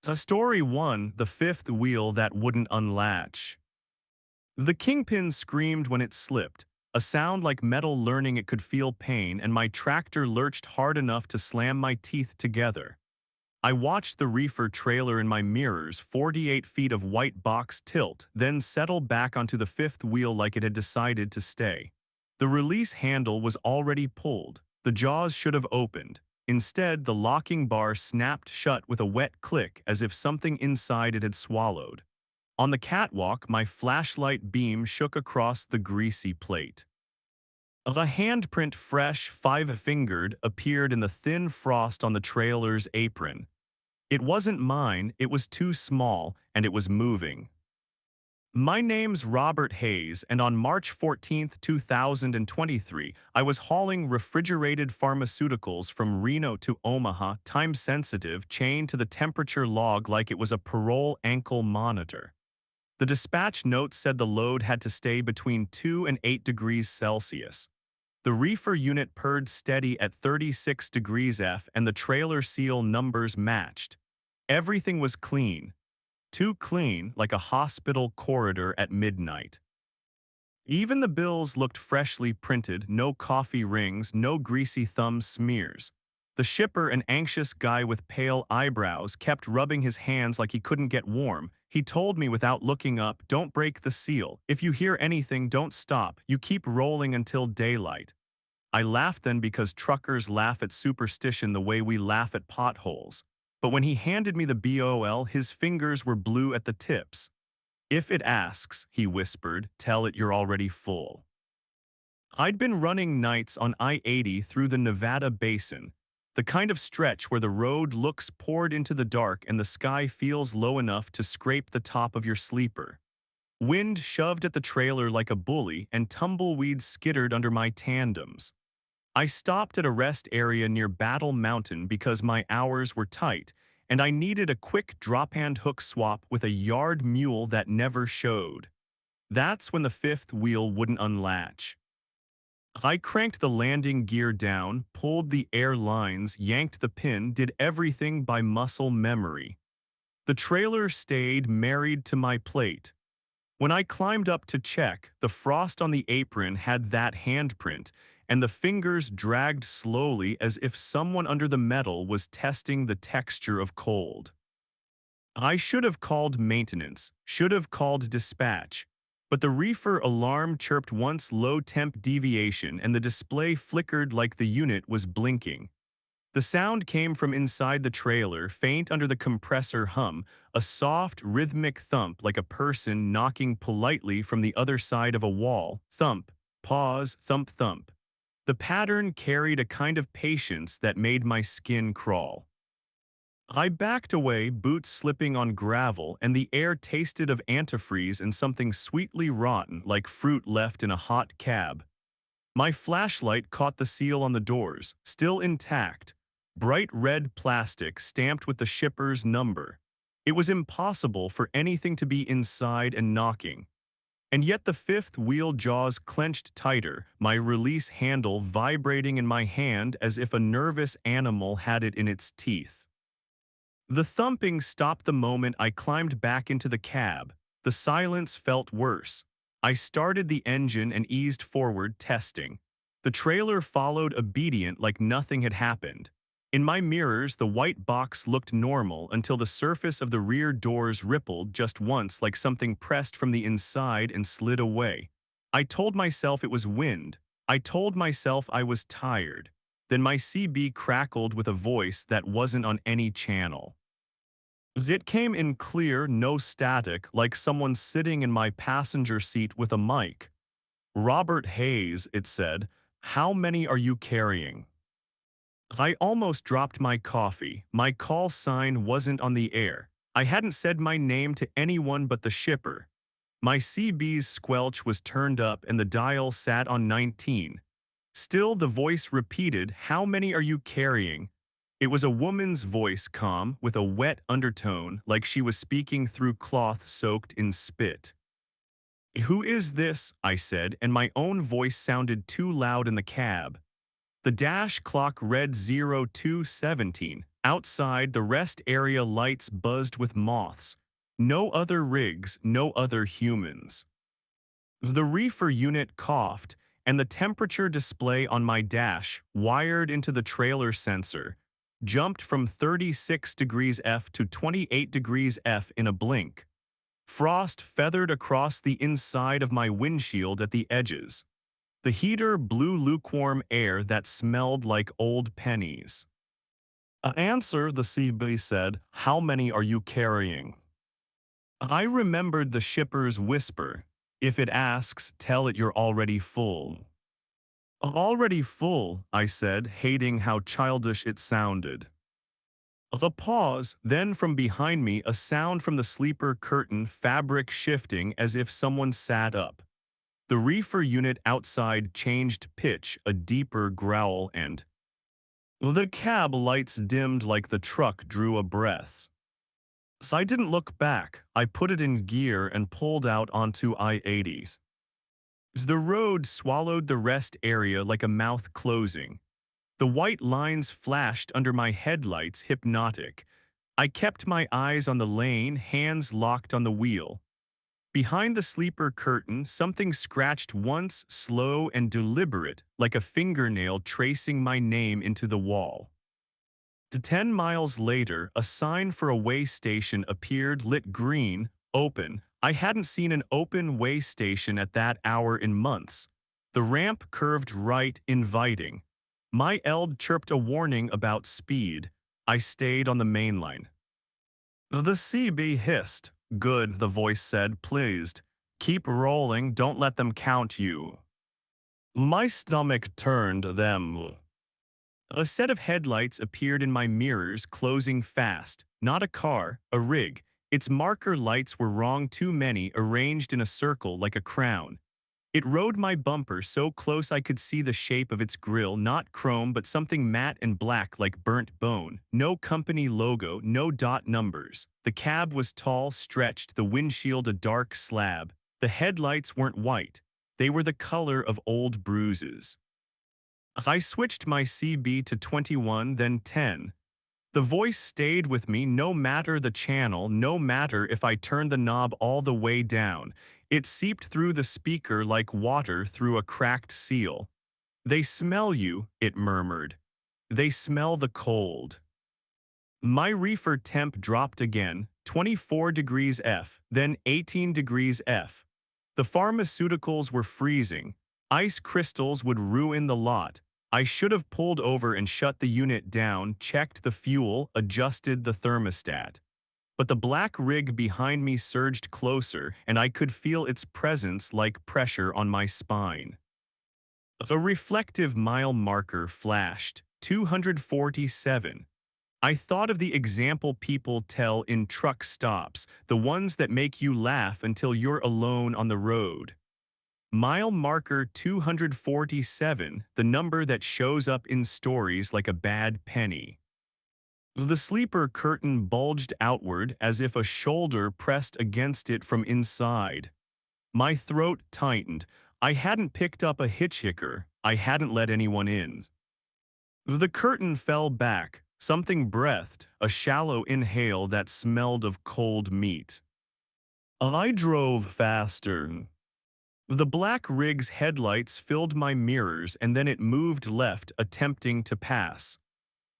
Story 1, The Fifth Wheel That Wouldn't Unlatch. The kingpin screamed when it slipped, a sound like metal learning it could feel pain, and my tractor lurched hard enough to slam my teeth together. I watched the reefer trailer in my mirrors, 48 feet of white box tilt, then settle back onto the fifth wheel like it had decided to stay. The release handle was already pulled. The jaws should have opened. Instead, the locking bar snapped shut with a wet click as if something inside it had swallowed. On the catwalk, my flashlight beam shook across the greasy plate. A handprint, fresh, five-fingered, appeared in the thin frost on the trailer's apron. It wasn't mine, it was too small, and it was moving. My name's Robert Hayes, and on March 14th, 2023, I was hauling refrigerated pharmaceuticals from Reno to Omaha, time-sensitive, chained to the temperature log like it was a parole ankle monitor. The dispatch note said the load had to stay between 2 and 8 degrees Celsius. The reefer unit purred steady at 36 degrees F, and the trailer seal numbers matched. Everything was clean. Too clean, like a hospital corridor at midnight. Even the bills looked freshly printed, no coffee rings, no greasy thumb smears. The shipper, an anxious guy with pale eyebrows, kept rubbing his hands like he couldn't get warm. He told me without looking up, "Don't break the seal. If you hear anything, don't stop. You keep rolling until daylight." I laughed then because truckers laugh at superstition the way we laugh at potholes. But when he handed me the BOL, his fingers were blue at the tips. "If it asks," he whispered, "tell it you're already full." I'd been running nights on I-80 through the Nevada basin, the kind of stretch where the road looks poured into the dark and the sky feels low enough to scrape the top of your sleeper. Wind shoved at the trailer like a bully, and tumbleweeds skittered under my tandems. I stopped at a rest area near Battle Mountain because my hours were tight, and I needed a quick drop-hand hook swap with a yard mule that never showed. That's when the fifth wheel wouldn't unlatch. I cranked the landing gear down, pulled the air lines, yanked the pin, did everything by muscle memory. The trailer stayed married to my plate. When I climbed up to check, the frost on the apron had that handprint, and the fingers dragged slowly as if someone under the metal was testing the texture of cold. I should have called maintenance, should have called dispatch, but the reefer alarm chirped once, low temp deviation, and the display flickered like the unit was blinking. The sound came from inside the trailer, faint under the compressor hum, a soft, rhythmic thump like a person knocking politely from the other side of a wall. Thump, pause, thump, thump. The pattern carried a kind of patience that made my skin crawl. I backed away, boots slipping on gravel, and the air tasted of antifreeze and something sweetly rotten like fruit left in a hot cab. My flashlight caught the seal on the doors, still intact. Bright red plastic stamped with the shipper's number. It was impossible for anything to be inside and knocking. And yet the fifth wheel jaws clenched tighter, my release handle vibrating in my hand as if a nervous animal had it in its teeth. The thumping stopped the moment I climbed back into the cab. The silence felt worse. I started the engine and eased forward, testing. The trailer followed, obedient like nothing had happened. In my mirrors, the white box looked normal until the surface of the rear doors rippled just once like something pressed from the inside and slid away. I told myself it was wind. I told myself I was tired. Then my CB crackled with a voice that wasn't on any channel. It came in clear, no static, like someone sitting in my passenger seat with a mic. "Robert Hayes," it said, "how many are you carrying?" I almost dropped my coffee. My call sign wasn't on the air. I hadn't said my name to anyone but the shipper. My CB's squelch was turned up and the dial sat on 19. Still, the voice repeated, "How many are you carrying?" It was a woman's voice, calm, with a wet undertone, like she was speaking through cloth soaked in spit. "Who is this?" I said, and my own voice sounded too loud in the cab. The dash clock read 0217. Outside, the rest area lights buzzed with moths. No other rigs, no other humans. The reefer unit coughed, and the temperature display on my dash, wired into the trailer sensor, jumped from 36 degrees F to 28 degrees F in a blink. Frost feathered across the inside of my windshield at the edges. The heater blew lukewarm air that smelled like old pennies. Answer, the CB said. How many are you carrying? I remembered the shipper's whisper. If it asks, tell it you're already full. Already full, I said, hating how childish it sounded. A pause, then from behind me a sound from the sleeper curtain, fabric shifting as if someone sat up. The reefer unit outside changed pitch, a deeper growl, and the cab lights dimmed like the truck drew a breath. So I didn't look back. I put it in gear and pulled out onto I-80s. The road swallowed the rest area like a mouth closing. The white lines flashed under my headlights, hypnotic. I kept my eyes on the lane, hands locked on the wheel. Behind the sleeper curtain, something scratched once, slow and deliberate, like a fingernail tracing my name into the wall. 10 miles later, a sign for a way station appeared, lit green, open. I hadn't seen an open way station at that hour in months. The ramp curved right, inviting. My eld chirped a warning about speed. I stayed on the main line. The CB hissed. Good, the voice said, pleased. Keep rolling, don't let them count you. My stomach turned them. A set of headlights appeared in my mirrors, closing fast. Not a car, a rig. Its marker lights were wrong, too many, arranged in a circle like a crown. It rode my bumper so close I could see the shape of its grille, not chrome but something matte and black like burnt bone. No company logo, no dot numbers. The cab was tall, stretched, the windshield a dark slab. The headlights weren't white. They were the color of old bruises. I switched my CB to 21, then 10. The voice stayed with me no matter the channel, no matter if I turned the knob all the way down. It seeped through the speaker like water through a cracked seal. They smell you, it murmured. They smell the cold. My reefer temp dropped again, 24 degrees F, then 18 degrees F. The pharmaceuticals were freezing. Ice crystals would ruin the lot. I should have pulled over and shut the unit down, checked the fuel, adjusted the thermostat. But the black rig behind me surged closer, and I could feel its presence like pressure on my spine. A reflective mile marker flashed, 247. I thought of the example people tell in truck stops, the ones that make you laugh until you're alone on the road. Mile marker 247, the number that shows up in stories like a bad penny. The sleeper curtain bulged outward as if a shoulder pressed against it from inside. My throat tightened. I hadn't picked up a hitchhiker. I hadn't let anyone in. The curtain fell back. Something breathed, a shallow inhale that smelled of cold meat. I drove faster. The black rig's headlights filled my mirrors and then it moved left, attempting to pass.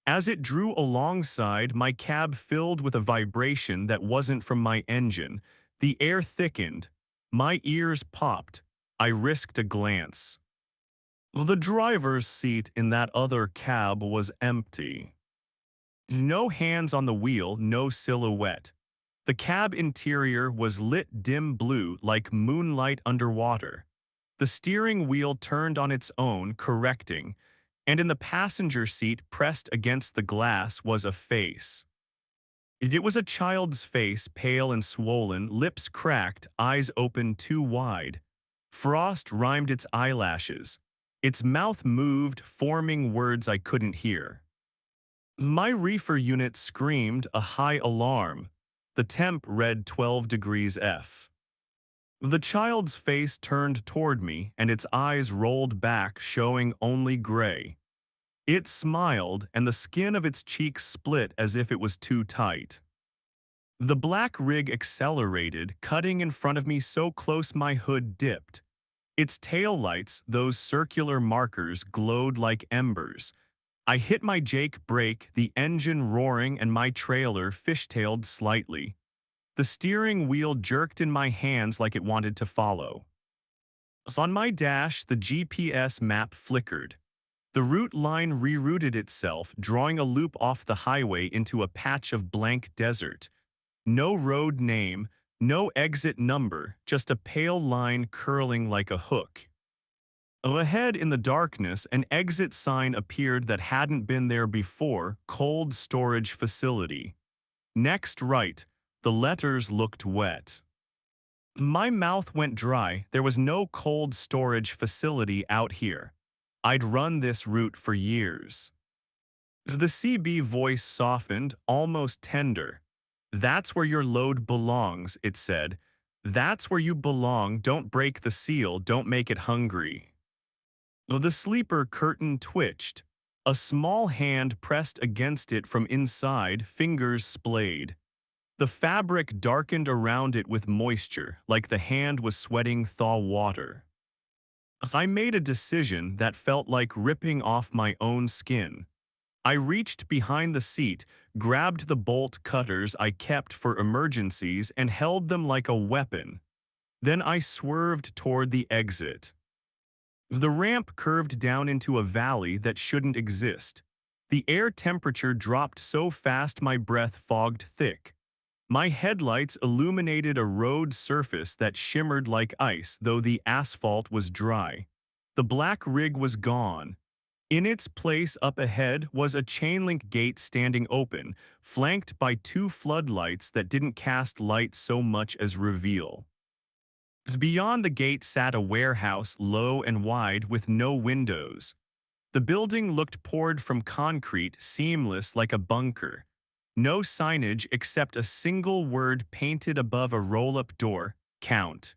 As it drew alongside, my cab filled with a vibration that wasn't from my engine. The air thickened. My ears popped. I risked a glance. The driver's seat in that other cab was empty. No hands on the wheel, no silhouette. The cab interior was lit dim blue like moonlight underwater. The steering wheel turned on its own, correcting, and in the passenger seat pressed against the glass was a face. It was a child's face, pale and swollen, lips cracked, eyes open too wide. Frost rhymed its eyelashes. Its mouth moved, forming words I couldn't hear. My reefer unit screamed a high alarm. The temp read 12 degrees F. The child's face turned toward me, and its eyes rolled back, showing only gray. It smiled, and the skin of its cheeks split as if it was too tight. The black rig accelerated, cutting in front of me so close my hood dipped. Its taillights, those circular markers, glowed like embers. I hit my Jake brake, the engine roaring, and my trailer fishtailed slightly. The steering wheel jerked in my hands like it wanted to follow. On my dash, the GPS map flickered. The route line rerouted itself, drawing a loop off the highway into a patch of blank desert. No road name, no exit number, just a pale line curling like a hook. Ahead in the darkness, an exit sign appeared that hadn't been there before: cold storage facility. Next right, the letters looked wet. My mouth went dry. There was no cold storage facility out here. I'd run this route for years. The CB voice softened, almost tender. "That's where your load belongs," it said. "That's where you belong. Don't break the seal. Don't make it hungry." The sleeper curtain twitched. A small hand pressed against it from inside, fingers splayed. The fabric darkened around it with moisture, like the hand was sweating thaw water. I made a decision that felt like ripping off my own skin. I reached behind the seat, grabbed the bolt cutters I kept for emergencies, and held them like a weapon. Then I swerved toward the exit. The ramp curved down into a valley that shouldn't exist. The air temperature dropped so fast my breath fogged thick. My headlights illuminated a road surface that shimmered like ice, though the asphalt was dry. The black rig was gone. In its place up ahead was a chain-link gate standing open, flanked by two floodlights that didn't cast light so much as reveal. Beyond the gate sat a warehouse, low and wide, with no windows. The building looked poured from concrete, seamless like a bunker. No signage except a single word painted above a roll-up door: count.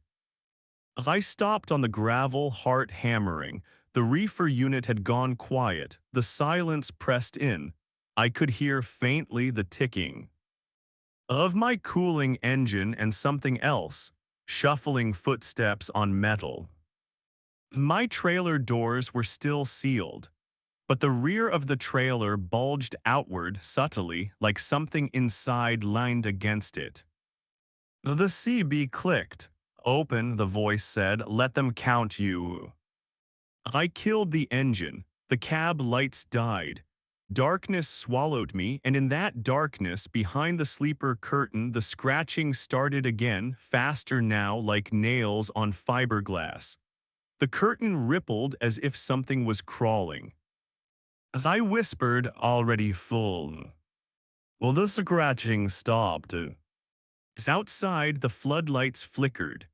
As I stopped on the gravel, heart hammering, the reefer unit had gone quiet. The silence pressed in. I could hear faintly the ticking of my cooling engine and something else, shuffling footsteps on metal. My trailer doors were still sealed, but the rear of the trailer bulged outward subtly, like something inside leaned against it. The CB clicked. "Open," the voice said. "Let them count you." I killed the engine. The cab lights died. Darkness swallowed me, and in that darkness, behind the sleeper curtain, the scratching started again, faster now, like nails on fiberglass. The curtain rippled as if something was crawling. As I whispered, "Already full." Well, the scratching stopped. As outside, the floodlights flickered.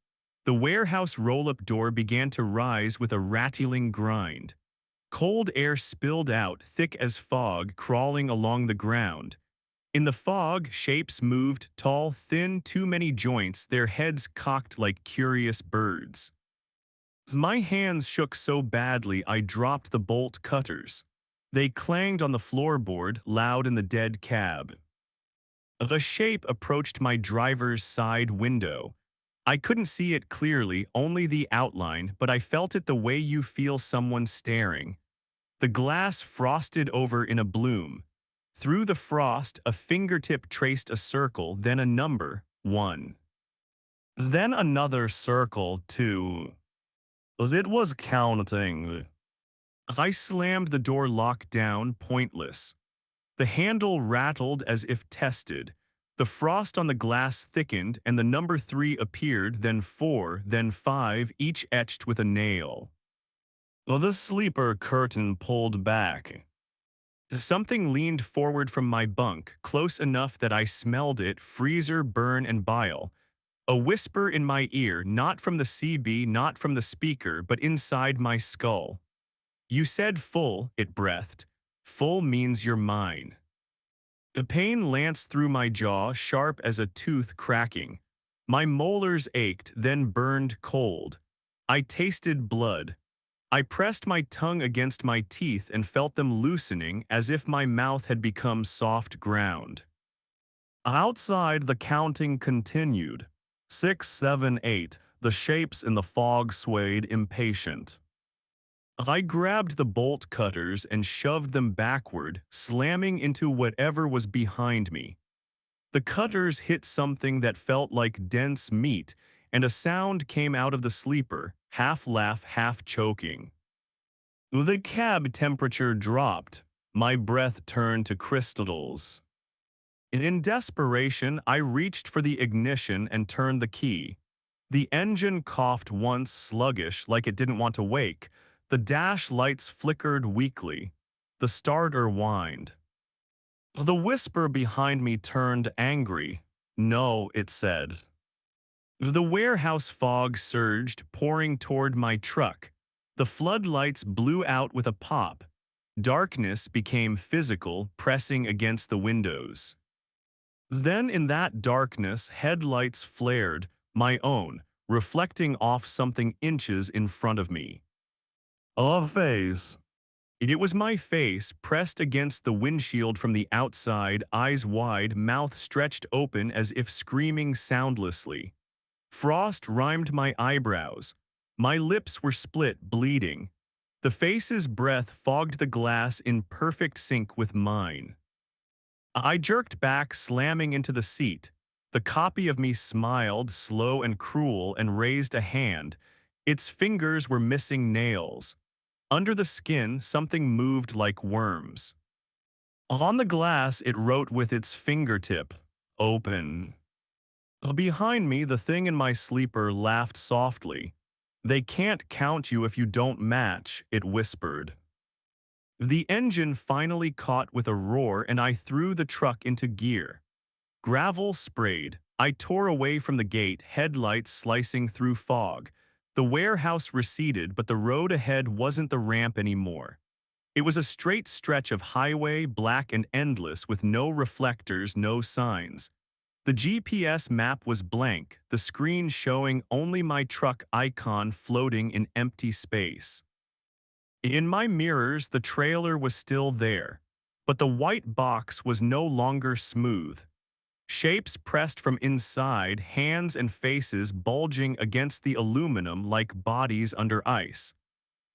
The warehouse roll-up door began to rise with a rattling grind. Cold air spilled out, thick as fog, crawling along the ground. In the fog, shapes moved, tall, thin, too many joints, their heads cocked like curious birds. My hands shook so badly I dropped the bolt cutters. They clanged on the floorboard, loud in the dead cab. A shape approached my driver's side window. I couldn't see it clearly, only the outline, but I felt it the way you feel someone staring. The glass frosted over in a bloom. Through the frost, a fingertip traced a circle, then a number, 1. Then another circle, 2. As it was counting. As I slammed the door lock down, pointless. The handle rattled as if tested. The frost on the glass thickened, and the number 3 appeared, then 4, then 5, each etched with a nail. The sleeper curtain pulled back. Something leaned forward from my bunk, close enough that I smelled it: freezer, burn, and bile. A whisper in my ear, not from the CB, not from the speaker, but inside my skull. "You said full," it breathed. "Full means you're mine." The pain lanced through my jaw, sharp as a tooth cracking. My molars ached, then burned cold. I tasted blood. I pressed my tongue against my teeth and felt them loosening as if my mouth had become soft ground. Outside, the counting continued. 6, 7, 8. The shapes in the fog swayed impatient. I grabbed the bolt cutters and shoved them backward, slamming into whatever was behind me. The cutters hit something that felt like dense meat, and a sound came out of the sleeper, half laugh, half choking. The cab temperature dropped. My breath turned to crystals. In desperation, I reached for the ignition and turned the key. The engine coughed once, sluggish, like it didn't want to wake. The dash lights flickered weakly. The starter whined. The whisper behind me turned angry. No, it said. The warehouse fog surged, pouring toward my truck. The floodlights blew out with a pop. Darkness became physical, pressing against the windows. Then in that darkness, headlights flared, my own, reflecting off something inches in front of me. A face. It was my face, pressed against the windshield from the outside, eyes wide, mouth stretched open as if screaming soundlessly. Frost rhymed my eyebrows. My lips were split, bleeding. The face's breath fogged the glass in perfect sync with mine. I jerked back, slamming into the seat. The copy of me smiled, slow and cruel, and raised a hand. Its fingers were missing nails. Under the skin, something moved like worms. On the glass, it wrote with its fingertip, "Open." Behind me, the thing in my sleeper laughed softly. "They can't count you if you don't match," it whispered. The engine finally caught with a roar and I threw the truck into gear. Gravel sprayed. I tore away from the gate, headlights slicing through fog. The warehouse receded, but the road ahead wasn't the ramp anymore. It was a straight stretch of highway, black and endless, with no reflectors, no signs. The GPS map was blank, the screen showing only my truck icon floating in empty space. In my mirrors, the trailer was still there, but the white box was no longer smooth. Shapes pressed from inside, hands and faces bulging against the aluminum like bodies under ice.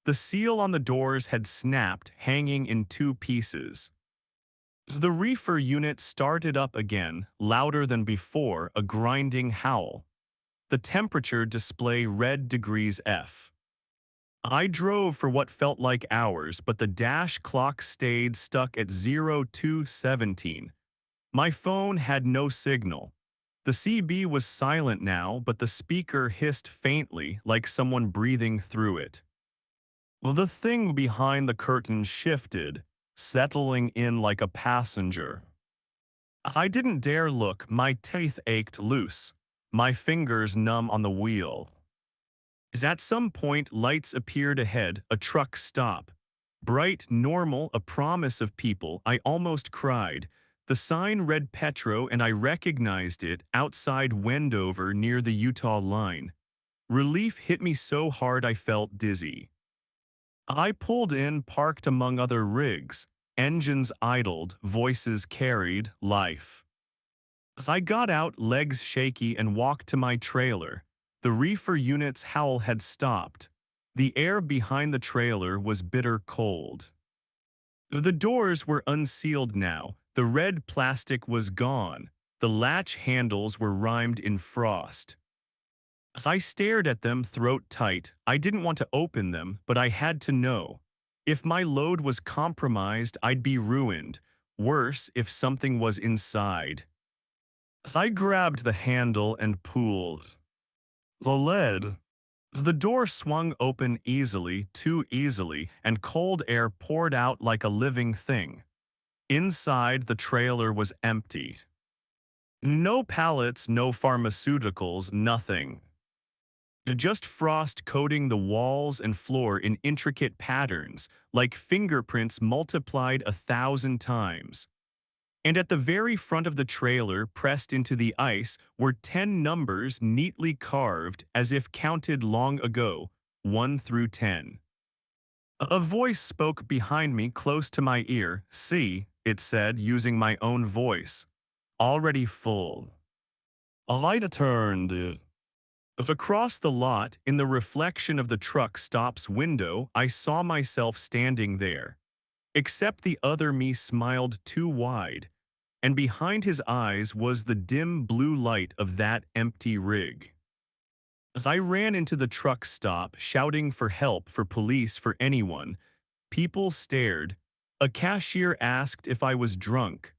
The seal on the doors had snapped, hanging in two pieces. The reefer unit started up again, louder than before, a grinding howl. The temperature display read degrees F. I drove for what felt like hours, but the dash clock stayed stuck at 0217. My phone had no signal. The CB was silent now, but the speaker hissed faintly, like someone breathing through it. The thing behind the curtain shifted, settling in like a passenger. I didn't dare look, my teeth ached loose, my fingers numb on the wheel. At some point, lights appeared ahead, a truck stop. Bright, normal, a promise of people, I almost cried. The sign read Petro and I recognized it, outside Wendover near the Utah line. Relief hit me so hard I felt dizzy. I pulled in, parked among other rigs. Engines idled, voices carried, life. As I got out, legs shaky, and walked to my trailer. The reefer unit's howl had stopped. The air behind the trailer was bitter cold. The doors were unsealed now. The red plastic was gone. The latch handles were rimed in frost. As I stared at them, throat tight, I didn't want to open them, but I had to know. If my load was compromised, I'd be ruined. Worse, if something was inside. As I grabbed the handle and pulled. The lead. The door swung open easily, too easily, and cold air poured out like a living thing. Inside, the trailer was empty. No pallets, no pharmaceuticals, nothing. Just frost coating the walls and floor in intricate patterns, like fingerprints multiplied 1,000 times. And at the very front of the trailer, pressed into the ice, were 10 numbers neatly carved as if counted long ago, 1 through 10. A voice spoke behind me close to my ear. "See," it said, using my own voice. "Already full." A light turned. Across the lot, in the reflection of the truck stop's window, I saw myself standing there. Except the other me smiled too wide, and behind his eyes was the dim blue light of that empty rig. As I ran into the truck stop, shouting for help, for police, for anyone, people stared. A cashier asked if I was drunk.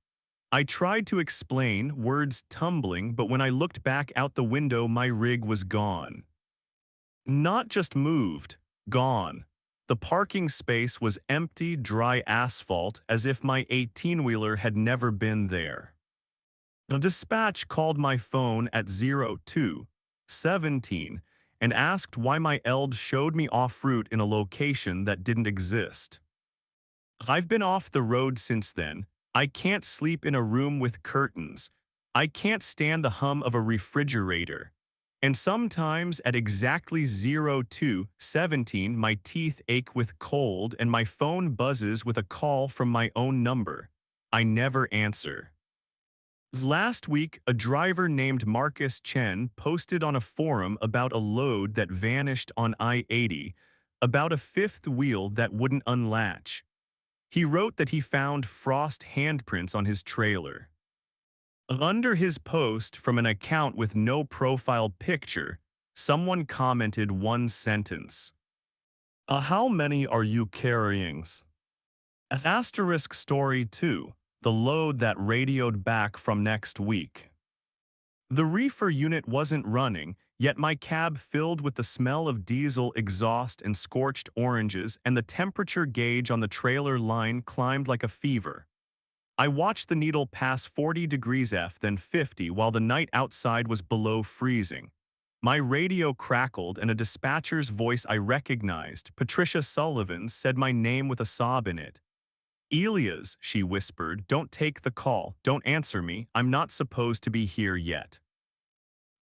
I tried to explain, words tumbling, but when I looked back out the window, my rig was gone. Not just moved, gone. The parking space was empty, dry asphalt, as if my 18-wheeler had never been there. The dispatch called my phone at 02:17 and asked why my ELD showed me off route in a location that didn't exist. I've been off the road since then. I can't sleep in a room with curtains. I can't stand the hum of a refrigerator. And sometimes at exactly 02:17, my teeth ache with cold and my phone buzzes with a call from my own number. I never answer. Last week, a driver named Marcus Chen posted on a forum about a load that vanished on I-80, about a fifth wheel that wouldn't unlatch. He wrote that he found frost handprints on his trailer. Under his post from an account with no profile picture, someone commented one sentence. How many are you carrying? As asterisk story 2, the load that radioed back from next week. The reefer unit wasn't running, yet my cab filled with the smell of diesel exhaust and scorched oranges, and the temperature gauge on the trailer line climbed like a fever. I watched the needle pass 40 degrees F, then 50, while the night outside was below freezing. My radio crackled, and a dispatcher's voice I recognized, Patricia Sullivan, said my name with a sob in it. "Elias," she whispered, "don't take the call, don't answer me, I'm not supposed to be here yet."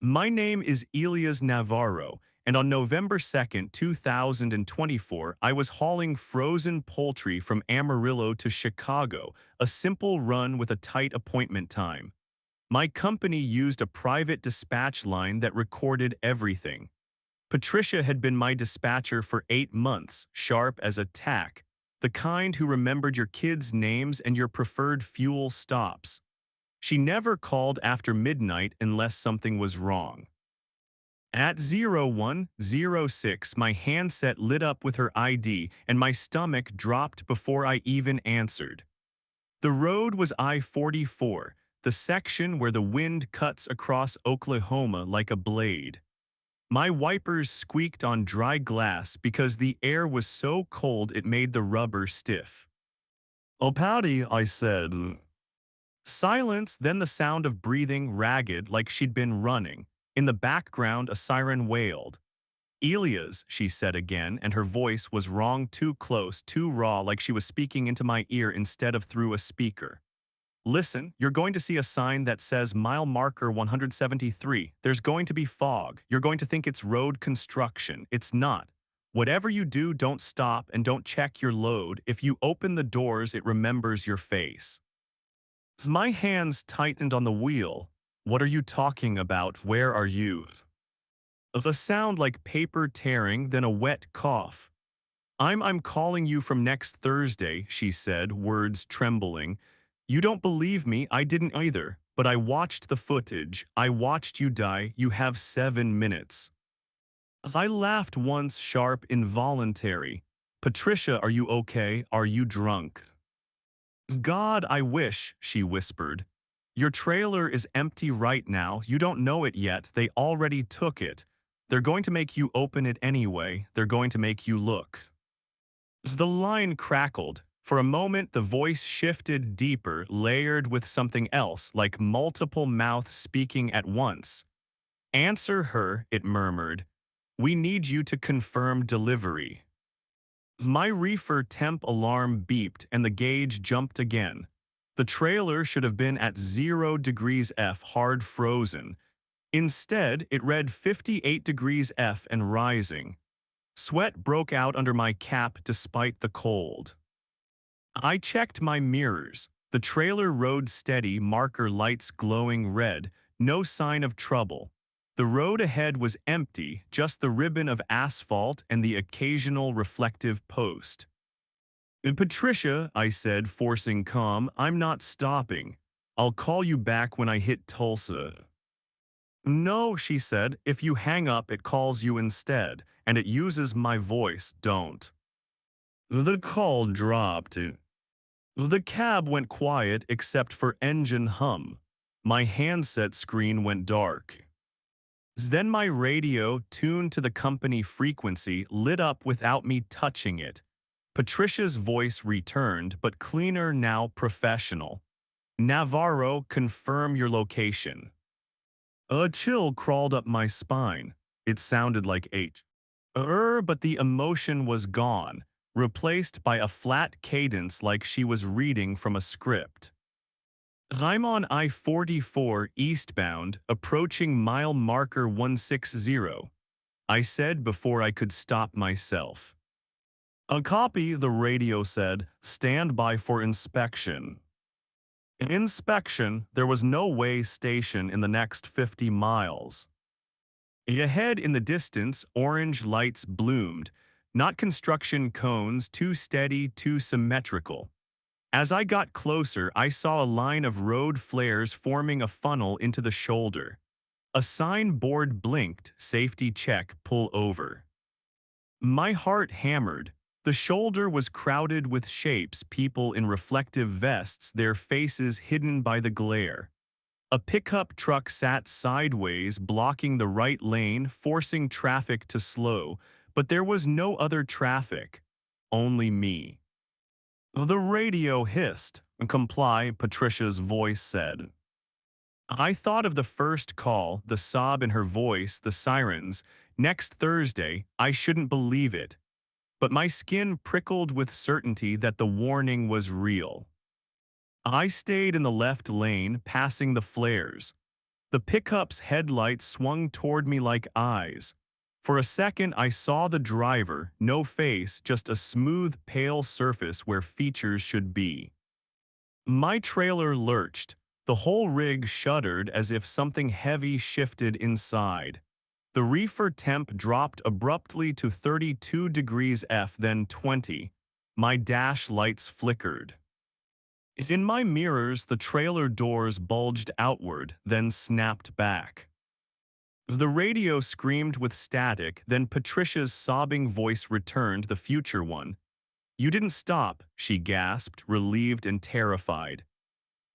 My name is Elias Navarro, and on November 2nd, 2024, I was hauling frozen poultry from Amarillo to Chicago, a simple run with a tight appointment time. My company used a private dispatch line that recorded everything. Patricia had been my dispatcher for 8 months, sharp as a tack, the kind who remembered your kids' names and your preferred fuel stops. She never called after midnight unless something was wrong. At 01:06, my handset lit up with her ID and my stomach dropped before I even answered. The road was I-44, the section where the wind cuts across Oklahoma like a blade. My wipers squeaked on dry glass because the air was so cold it made the rubber stiff. "Oh, Patty," I said. Silence, then the sound of breathing, ragged, like she'd been running. In the background, a siren wailed. "Elias," she said again, and her voice was wrong, too close, too raw, like she was speaking into my ear instead of through a speaker. "Listen, you're going to see a sign that says mile marker 173. There's going to be fog. You're going to think it's road construction. It's not. Whatever you do, don't stop and don't check your load. If you open the doors, it remembers your face." My hands tightened on the wheel. "What are you talking about? Where are you?" A sound like paper tearing, then a wet cough. I'm calling you from next Thursday," she said, words trembling. "You don't believe me, I didn't either, but I watched the footage. I watched you die. You have 7 minutes." I laughed once, sharp, involuntary. "Patricia, are you okay? Are you drunk?" "God, I wish," she whispered. "Your trailer is empty right now. You don't know it yet. They already took it. They're going to make you open it anyway. They're going to make you look." The line crackled. For a moment, the voice shifted deeper, layered with something else, like multiple mouths speaking at once. "Answer her," it murmured. "We need you to confirm delivery." My reefer temp alarm beeped and the gauge jumped again. The trailer should have been at 0 degrees F, hard frozen. Instead, it read 58 degrees F and rising. Sweat broke out under my cap despite the cold. I checked my mirrors. The trailer rode steady, marker lights glowing red, no sign of trouble. The road ahead was empty, just the ribbon of asphalt and the occasional reflective post. Patricia, I said, forcing calm, I'm not stopping. I'll call you back when I hit Tulsa. No, she said, if you hang up, it calls you instead, and it uses my voice, don't. The call dropped. The cab went quiet except for engine hum. My handset screen went dark. Then my radio, tuned to the company frequency, lit up without me touching it. Patricia's voice returned, but cleaner now, professional. Navarro, confirm your location. A chill crawled up my spine. It sounded like H. But the emotion was gone, replaced by a flat cadence like she was reading from a script. I'm on I-44 eastbound, approaching mile marker 160, I said before I could stop myself. A copy, the radio said, stand by for inspection. Inspection, there was no way station in the next 50 miles. Ahead in the distance, orange lights bloomed, not construction cones, too steady, too symmetrical. As I got closer, I saw a line of road flares forming a funnel into the shoulder. A signboard blinked, safety check, pull over. My heart hammered. The shoulder was crowded with shapes, people in reflective vests, their faces hidden by the glare. A pickup truck sat sideways, blocking the right lane, forcing traffic to slow, but there was no other traffic, only me. The radio hissed. Comply, Patricia's voice said. I thought of the first call, the sob in her voice, the sirens. Next Thursday, I shouldn't believe it. But my skin prickled with certainty that the warning was real. I stayed in the left lane, passing the flares. The pickup's headlights swung toward me like eyes. For a second, I saw the driver, no face, just a smooth, pale surface where features should be. My trailer lurched. The whole rig shuddered as if something heavy shifted inside. The reefer temp dropped abruptly to 32 degrees F, then 20. My dash lights flickered. In my mirrors, the trailer doors bulged outward, then snapped back. The radio screamed with static, then Patricia's sobbing voice returned, the future one. You didn't stop, she gasped, relieved and terrified.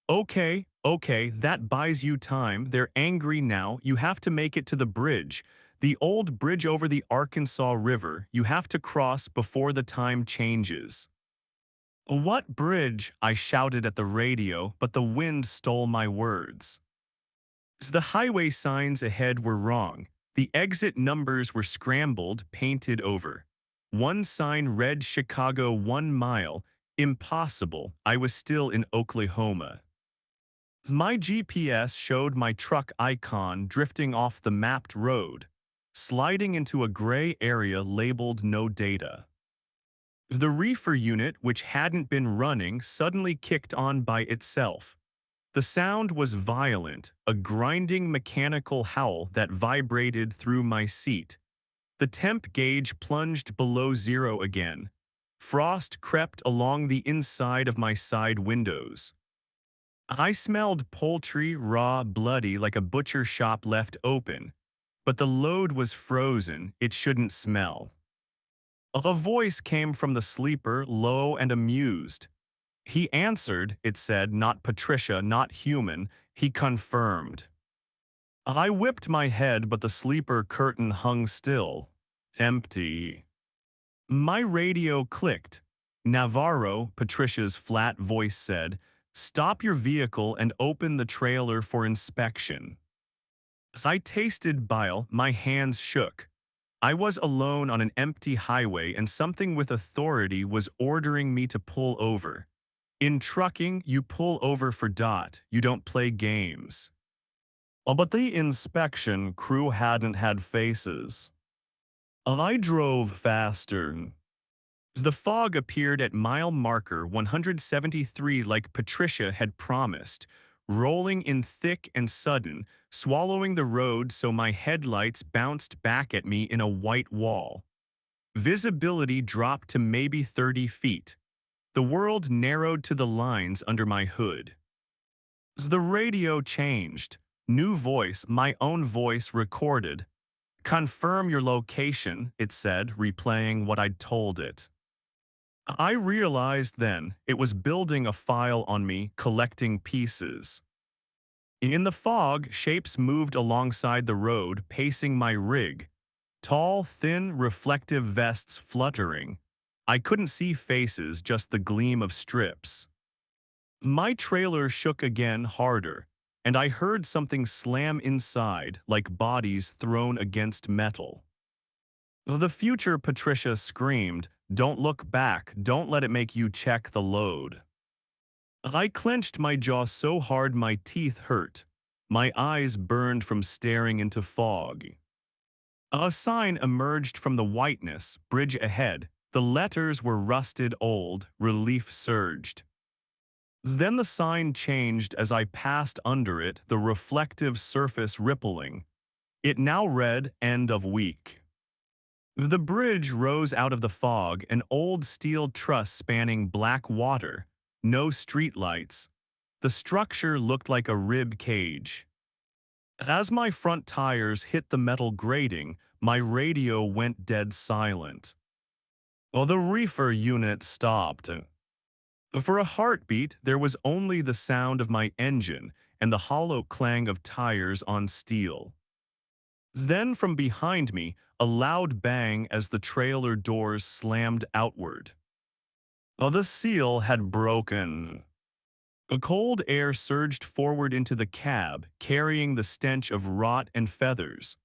Okay, that buys you time. They're angry now. You have to make it to the bridge. The old bridge over the Arkansas River. You have to cross before the time changes. What bridge? I shouted at the radio, but the wind stole my words. The highway signs ahead were wrong. The exit numbers were scrambled, painted over. One sign read Chicago 1 mile. Impossible. I was still in Oklahoma. My GPS showed my truck icon drifting off the mapped road, sliding into a gray area labeled no data. The reefer unit, which hadn't been running, suddenly kicked on by itself. The sound was violent, a grinding mechanical howl that vibrated through my seat. The temp gauge plunged below zero again. Frost crept along the inside of my side windows. I smelled poultry, raw, bloody, like a butcher shop left open. But the load was frozen, it shouldn't smell. A voice came from the sleeper, low and amused. He answered, it said, not Patricia, not human, he confirmed. I whipped my head, but the sleeper curtain hung still. Empty. My radio clicked. Navarro, Patricia's flat voice said, stop your vehicle and open the trailer for inspection. As I tasted bile, my hands shook. I was alone on an empty highway and something with authority was ordering me to pull over. In trucking, you pull over for dot, you don't play games. But the inspection crew hadn't had faces. I drove faster. The fog appeared at mile marker 173 like Patricia had promised, rolling in thick and sudden, swallowing the road so my headlights bounced back at me in a white wall. Visibility dropped to maybe 30 feet. The world narrowed to the lines under my hood. The radio changed. New voice, my own voice recorded. Confirm your location, it said, replaying what I'd told it. I realized then it was building a file on me, collecting pieces. In the fog, shapes moved alongside the road, pacing my rig. Tall, thin, reflective vests fluttering. I couldn't see faces, just the gleam of strips. My trailer shook again harder, and I heard something slam inside, like bodies thrown against metal. The future Patricia screamed, "Don't look back, don't let it make you check the load." I clenched my jaw so hard my teeth hurt. My eyes burned from staring into fog. A sign emerged from the whiteness, bridge ahead. The letters were rusted old, relief surged. Then the sign changed as I passed under it, the reflective surface rippling. It now read, "End of week." The bridge rose out of the fog, an old steel truss spanning black water. No streetlights. The structure looked like a rib cage. As my front tires hit the metal grating, my radio went dead silent. The reefer unit stopped. For a heartbeat, there was only the sound of my engine and the hollow clang of tires on steel. Then from behind me, a loud bang as the trailer doors slammed outward. The seal had broken. A cold air surged forward into the cab, carrying the stench of rot and feathers.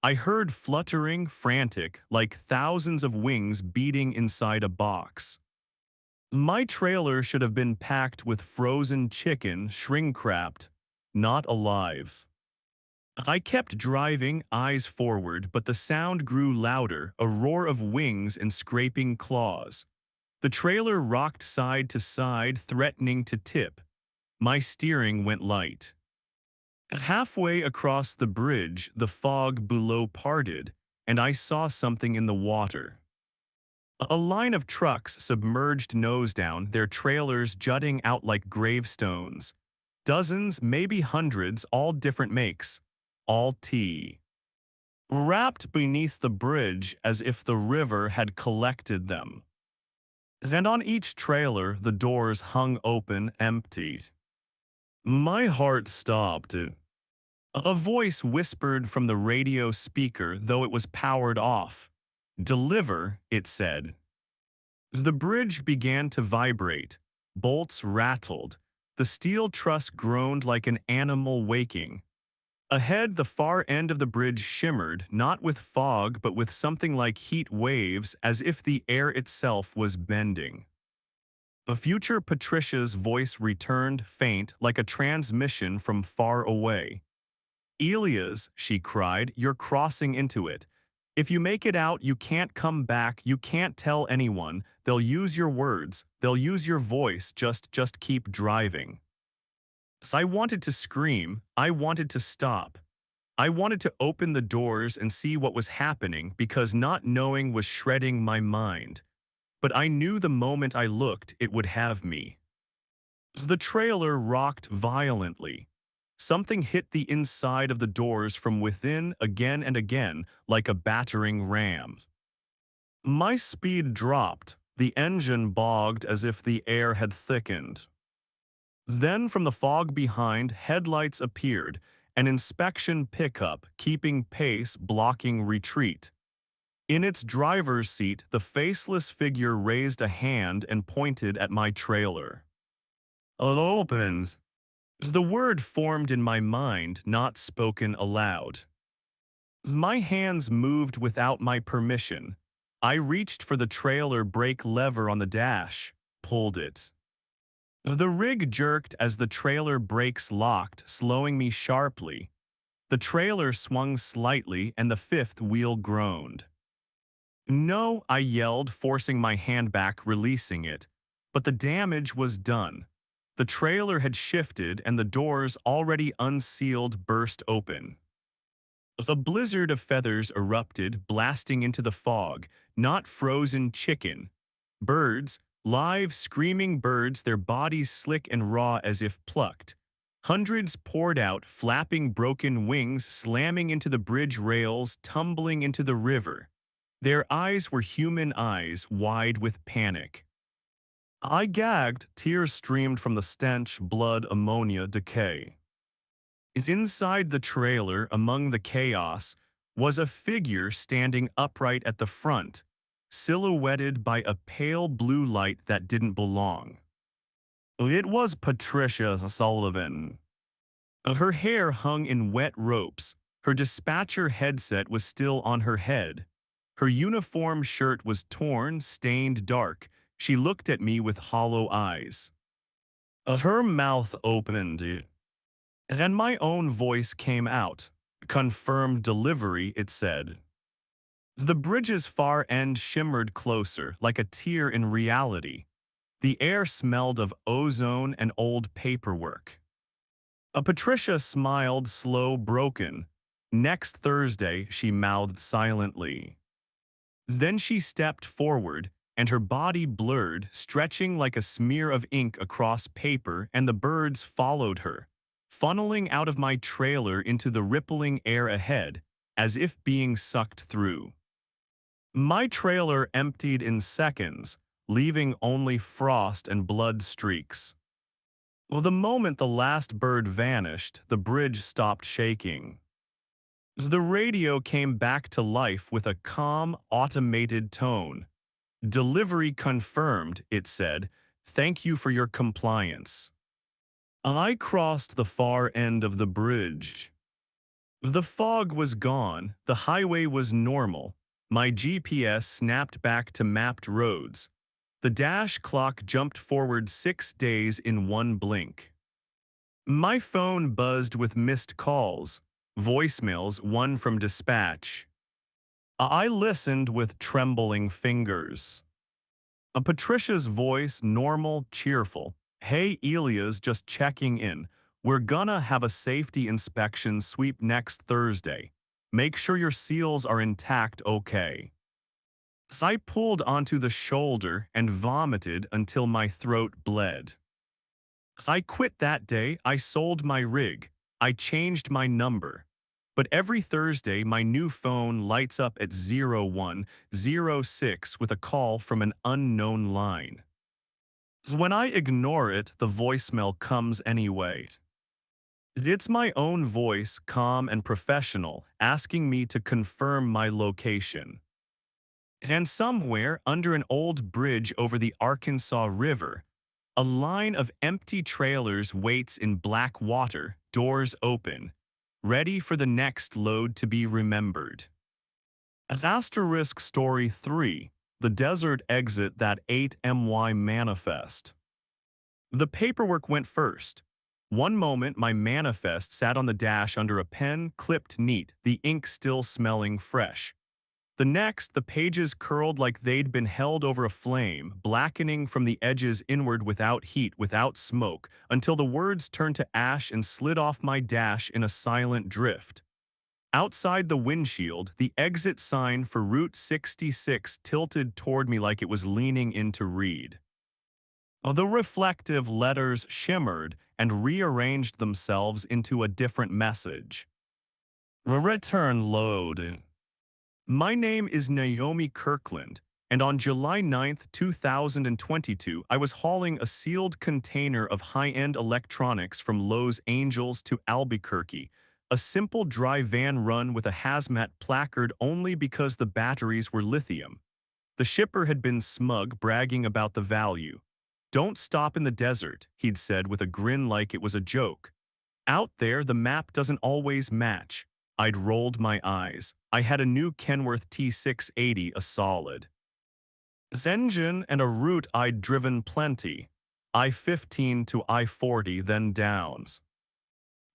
I heard fluttering, frantic, like thousands of wings beating inside a box. My trailer should have been packed with frozen chicken, shrink-wrapped, not alive. I kept driving, eyes forward, but the sound grew louder, a roar of wings and scraping claws. The trailer rocked side to side, threatening to tip. My steering went light. Halfway across the bridge, the fog below parted, and I saw something in the water. A line of trucks submerged nose down, their trailers jutting out like gravestones. Dozens, maybe hundreds, all different makes. All tea. Wrapped beneath the bridge as if the river had collected them. And on each trailer, the doors hung open, empty. My heart stopped. A voice whispered from the radio speaker, though it was powered off. "Deliver," it said. The bridge began to vibrate. Bolts rattled. The steel truss groaned like an animal waking. Ahead, the far end of the bridge shimmered, not with fog but with something like heat waves, as if the air itself was bending. The future Patricia's voice returned, faint, like a transmission from far away. "Elias," she cried, "you're crossing into it. If you make it out, you can't come back, you can't tell anyone. They'll use your words, they'll use your voice, just keep driving." So I wanted to scream, I wanted to stop. I wanted to open the doors and see what was happening because not knowing was shredding my mind. But I knew the moment I looked, it would have me. The trailer rocked violently. Something hit the inside of the doors from within again and again like a battering ram. My speed dropped. The engine bogged as if the air had thickened. Then from the fog behind, headlights appeared, an inspection pickup, keeping pace, blocking retreat. In its driver's seat, the faceless figure raised a hand and pointed at my trailer. "It opens." The word formed in my mind, not spoken aloud. My hands moved without my permission. I reached for the trailer brake lever on the dash, pulled it. The rig jerked as the trailer brakes locked, slowing me sharply. The trailer swung slightly and the fifth wheel groaned. No, I yelled, forcing my hand back, releasing it. But the damage was done. The trailer had shifted and the doors, already unsealed, burst open. A blizzard of feathers erupted, blasting into the fog, not frozen chicken. Birds, live, screaming birds, their bodies slick and raw as if plucked. Hundreds poured out, flapping broken wings, slamming into the bridge rails, tumbling into the river. Their eyes were human eyes, wide with panic. I gagged, tears streamed from the stench, blood, ammonia, decay. Is inside the trailer, among the chaos, was a figure standing upright at the front, silhouetted by a pale blue light that didn't belong. It was Patricia Sullivan. Her hair hung in wet ropes. Her dispatcher headset was still on her head. Her uniform shirt was torn, stained dark. She looked at me with hollow eyes. Her mouth opened, and my own voice came out. Confirmed delivery, it said. The bridge's far end shimmered closer, like a tear in reality. The air smelled of ozone and old paperwork. Patricia smiled, slow, broken. Next Thursday, she mouthed silently. Then she stepped forward, and her body blurred, stretching like a smear of ink across paper, and the birds followed her, funneling out of my trailer into the rippling air ahead, as if being sucked through. My trailer emptied in seconds, leaving only frost and blood streaks. The moment the last bird vanished, the bridge stopped shaking. The radio came back to life with a calm, automated tone. Delivery confirmed, it said. Thank you for your compliance. I crossed the far end of the bridge. The fog was gone, the highway was normal. My GPS snapped back to mapped roads. The dash clock jumped forward 6 days in one blink. My phone buzzed with missed calls, voicemails, one from dispatch. I listened with trembling fingers. Patricia's voice, normal, cheerful. Hey, Elia's just checking in. We're gonna have a safety inspection sweep next Thursday. Make sure your seals are intact, okay? I pulled onto the shoulder and vomited until my throat bled. I quit that day. I sold my rig. I changed my number. But every Thursday, my new phone lights up at 0106 with a call from an unknown line. When I ignore it, the voicemail comes anyway. It's my own voice, calm and professional, asking me to confirm my location. And somewhere under an old bridge over the Arkansas River, a line of empty trailers waits in black water, doors open, ready for the next load to be remembered. As asterisk story 3, the desert exit that 8MY manifest. The paperwork went first. One moment my manifest sat on the dash under a pen, clipped neat, the ink still smelling fresh. The next, the pages curled like they'd been held over a flame, blackening from the edges inward without heat, without smoke, until the words turned to ash and slid off my dash in a silent drift. Outside the windshield, the exit sign for Route 66 tilted toward me like it was leaning in to read. The reflective letters shimmered and rearranged themselves into a different message. Return load. My name is Naomi Kirkland, and on July 9, 2022, I was hauling a sealed container of high-end electronics from Los Angeles to Albuquerque, a simple dry van run with a hazmat placard only because the batteries were lithium. The shipper had been smug, bragging about the value. "Don't stop in the desert," he'd said with a grin like it was a joke. "Out there, the map doesn't always match." I'd rolled my eyes. I had a new Kenworth T680, a solid engine and a route I'd driven plenty, I-15 to I-40, then Downs.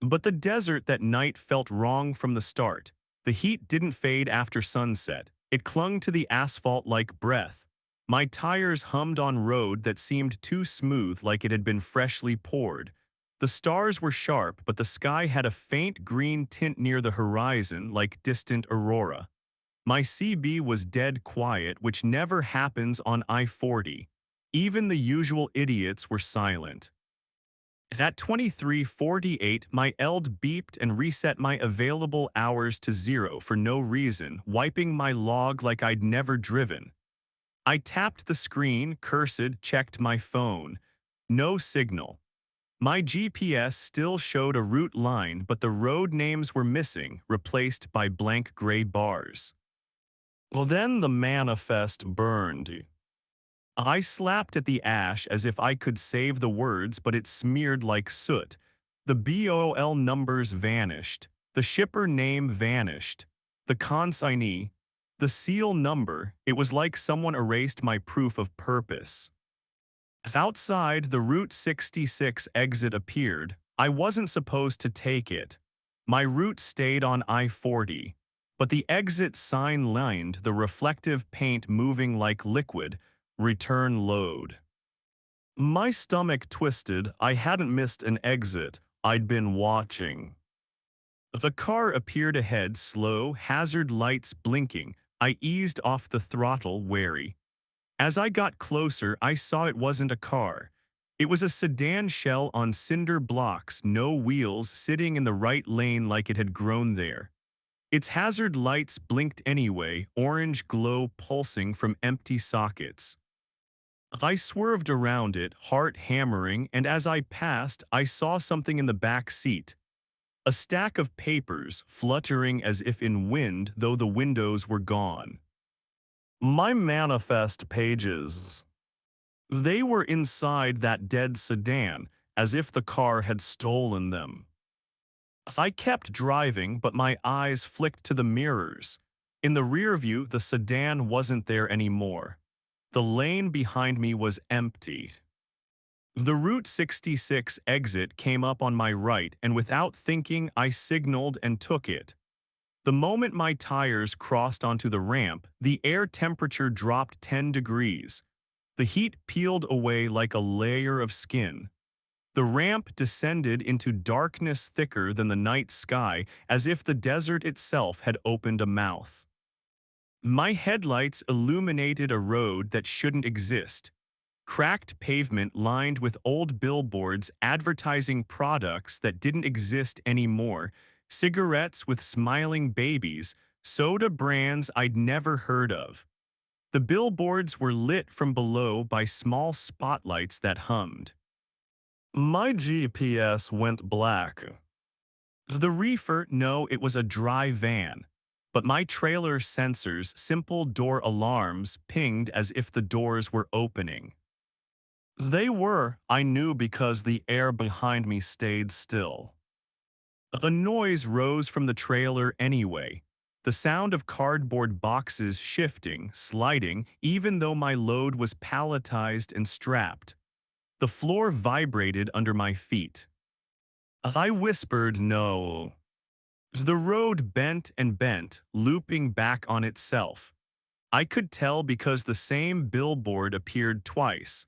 But the desert that night felt wrong from the start. The heat didn't fade after sunset. It clung to the asphalt like breath. My tires hummed on road that seemed too smooth, like it had been freshly poured. The stars were sharp, but the sky had a faint green tint near the horizon, like distant aurora. My CB was dead quiet, which never happens on I-40. Even the usual idiots were silent. At 23:48, my ELD beeped and reset my available hours to 0 for no reason, wiping my log like I'd never driven. I tapped the screen, cursed, checked my phone. No signal. My GPS still showed a route line, but the road names were missing, replaced by blank gray bars. Well, then the manifest burned. I slapped at the ash as if I could save the words, but it smeared like soot. The BOL numbers vanished. The shipper name vanished. The consignee, the seal number, it was like someone erased my proof of purpose. As outside, the Route 66 exit appeared. I wasn't supposed to take it. My route stayed on I-40, but the exit sign lined the reflective paint moving like liquid. Return load. My stomach twisted. I hadn't missed an exit. I'd been watching. The car appeared ahead, slow, hazard lights blinking. I eased off the throttle, wary. As I got closer, I saw it wasn't a car. It was a sedan shell on cinder blocks, no wheels, sitting in the right lane like it had grown there. Its hazard lights blinked anyway, orange glow pulsing from empty sockets. I swerved around it, heart hammering, and as I passed, I saw something in the back seat. A stack of papers, fluttering as if in wind, though the windows were gone. My manifest pages. They were inside that dead sedan, as if the car had stolen them. I kept driving, but my eyes flicked to the mirrors. In the rear view, the sedan wasn't there anymore. The lane behind me was empty. The Route 66 exit came up on my right, and without thinking, I signaled and took it. The moment my tires crossed onto the ramp, the air temperature dropped 10 degrees. The heat peeled away like a layer of skin. The ramp descended into darkness thicker than the night sky, as if the desert itself had opened a mouth. My headlights illuminated a road that shouldn't exist. Cracked pavement lined with old billboards advertising products that didn't exist anymore, cigarettes with smiling babies, soda brands I'd never heard of. The billboards were lit from below by small spotlights that hummed. My GPS went black. The reefer, no, it was a dry van. But my trailer sensors, simple door alarms, pinged as if the doors were opening. They were, I knew, because the air behind me stayed still. The noise rose from the trailer anyway. The sound of cardboard boxes shifting, sliding, even though my load was palletized and strapped. The floor vibrated under my feet. I whispered no. The road bent and bent, looping back on itself. I could tell because the same billboard appeared twice.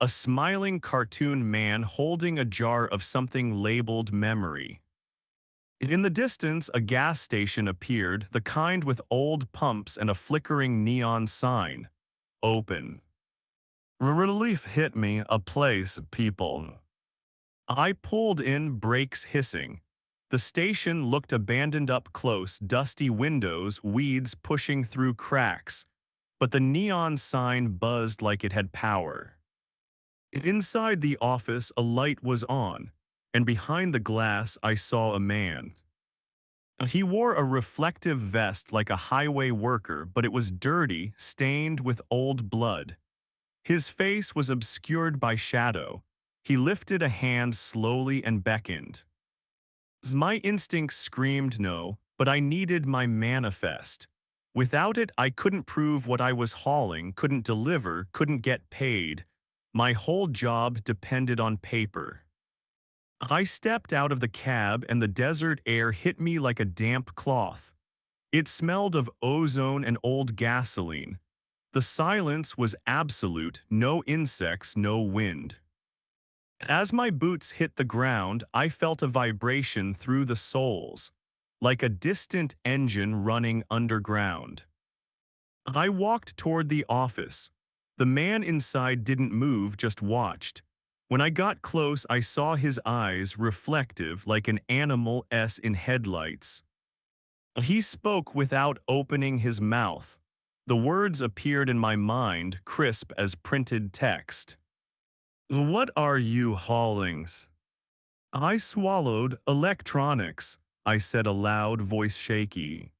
A smiling cartoon man holding a jar of something labeled memory. In the distance, a gas station appeared, the kind with old pumps and a flickering neon sign. Open. Relief hit me, a place, people. I pulled in, brakes hissing. The station looked abandoned up close, dusty windows, weeds pushing through cracks. But the neon sign buzzed like it had power. Inside the office, a light was on, and behind the glass I saw a man. He wore a reflective vest like a highway worker, but it was dirty, stained with old blood. His face was obscured by shadow. He lifted a hand slowly and beckoned. My instincts screamed no, but I needed my manifest. Without it, I couldn't prove what I was hauling, couldn't deliver, couldn't get paid. My whole job depended on paper. I stepped out of the cab and the desert air hit me like a damp cloth. It smelled of ozone and old gasoline. The silence was absolute, no insects, no wind. As my boots hit the ground, I felt a vibration through the soles, like a distant engine running underground. I walked toward the office. The man inside didn't move, just watched. When I got close, I saw his eyes reflective like an animal in headlights. He spoke without opening his mouth. The words appeared in my mind, crisp as printed text. What are you haulings? I swallowed electronics, I said aloud, voice shaky.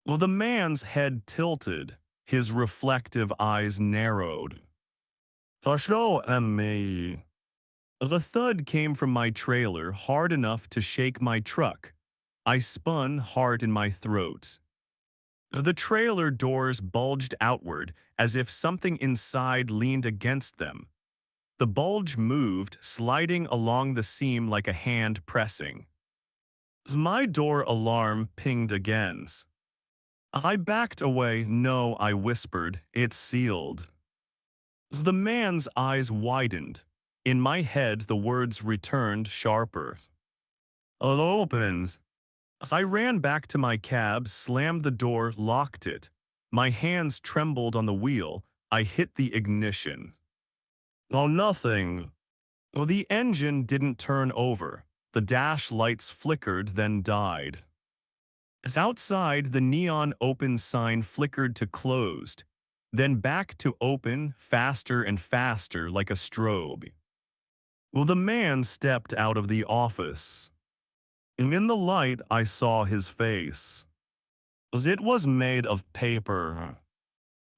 Well, the man's head tilted, his reflective eyes narrowed. Tasho me. The thud came from my trailer hard enough to shake my truck. I spun, heart in my throat. The trailer doors bulged outward as if something inside leaned against them. The bulge moved, sliding along the seam like a hand pressing. My door alarm pinged again. I backed away. No, I whispered, it's sealed. The man's eyes widened. In my head, the words returned sharper. It opens. I ran back to my cab, slammed the door, locked it. My hands trembled on the wheel. I hit the ignition. Oh, nothing. Oh, the engine didn't turn over. The dash lights flickered, then died. As outside, the neon open sign flickered to closed, then back to open, faster and faster like a strobe. Well, the man stepped out of the office. And in the light, I saw his face. It was made of paper.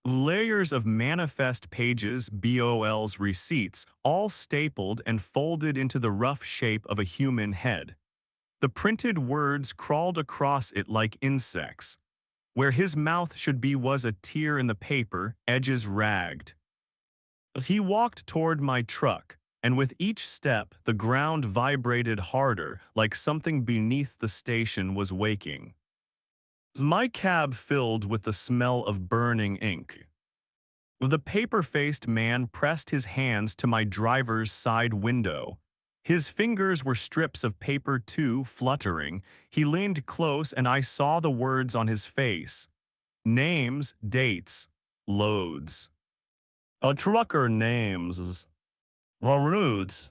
Layers of manifest pages, BOL's receipts, all stapled and folded into the rough shape of a human head. The printed words crawled across it like insects. Where his mouth should be was a tear in the paper, edges ragged. As he walked toward my truck, and with each step the ground vibrated harder, like something beneath the station was waking. My cab filled with the smell of burning ink. The paper-faced man pressed his hands to my driver's side window. His fingers were strips of paper too, fluttering. He leaned close and I saw the words on his face. Names, dates, loads. A trucker names. Routes.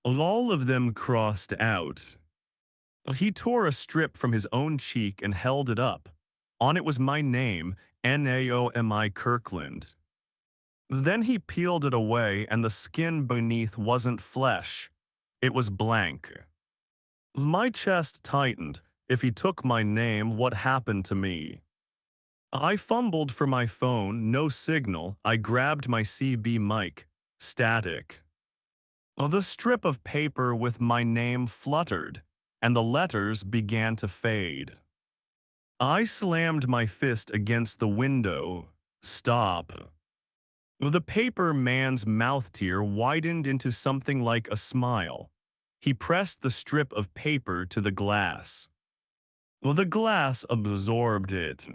All of them crossed out. He tore a strip from his own cheek and held it up. On it was my name, Naomi Kirkland. Then he peeled it away and the skin beneath wasn't flesh. It was blank. My chest tightened. If he took my name, what happened to me? I fumbled for my phone, no signal. I grabbed my CB mic. Static. The strip of paper with my name fluttered, and the letters began to fade. I slammed my fist against the window. Stop. The paper man's mouth tear widened into something like a smile. He pressed the strip of paper to the glass. The glass absorbed it.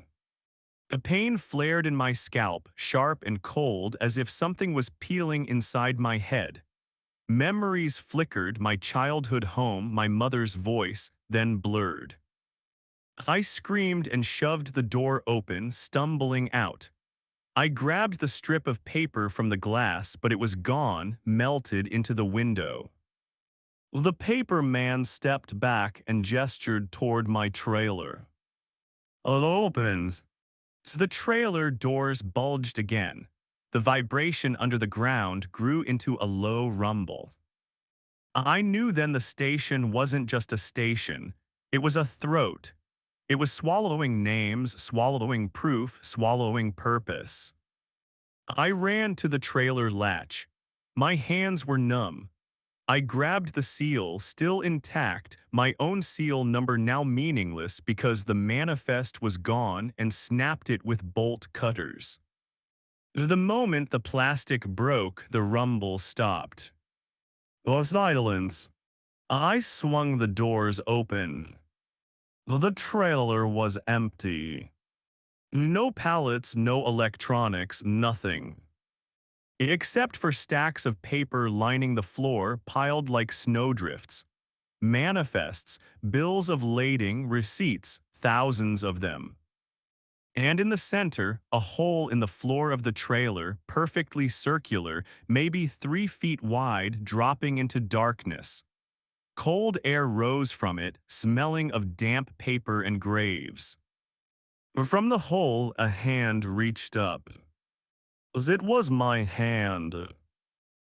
The pain flared in my scalp, sharp and cold, as if something was peeling inside my head. Memories flickered, my childhood home, my mother's voice, then blurred. I screamed and shoved the door open, stumbling out. I grabbed the strip of paper from the glass, but it was gone, melted into the window. The paper man stepped back and gestured toward my trailer. It opens. The trailer doors bulged again. The vibration under the ground grew into a low rumble. I knew then the station wasn't just a station. It was a throat. It was swallowing names, swallowing proof, swallowing purpose. I ran to the trailer latch. My hands were numb. I grabbed the seal, still intact, my own seal number now meaningless because the manifest was gone, and snapped it with bolt cutters. The moment the plastic broke, the rumble stopped. Silence. I swung the doors open. The trailer was empty. No pallets, no electronics, nothing. Except for stacks of paper lining the floor piled like snowdrifts. Manifests, bills of lading, receipts, thousands of them. And in the center, a hole in the floor of the trailer, perfectly circular, maybe 3 feet wide, dropping into darkness. Cold air rose from it, smelling of damp paper and graves. From the hole, a hand reached up. It was my hand.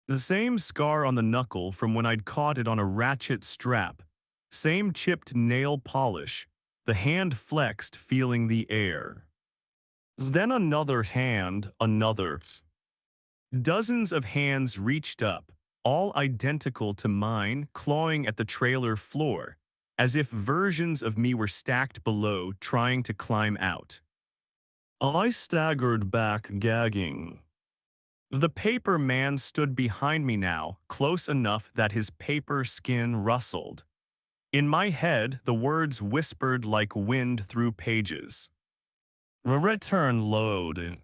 The same scar on the knuckle from when I'd caught it on a ratchet strap. Same chipped nail polish. The hand flexed, feeling the air. Then another hand, another. Dozens of hands reached up, all identical to mine, clawing at the trailer floor, as if versions of me were stacked below, trying to climb out. I staggered back, gagging. The paper man stood behind me now, close enough that his paper skin rustled. In my head, the words whispered like wind through pages. Return load.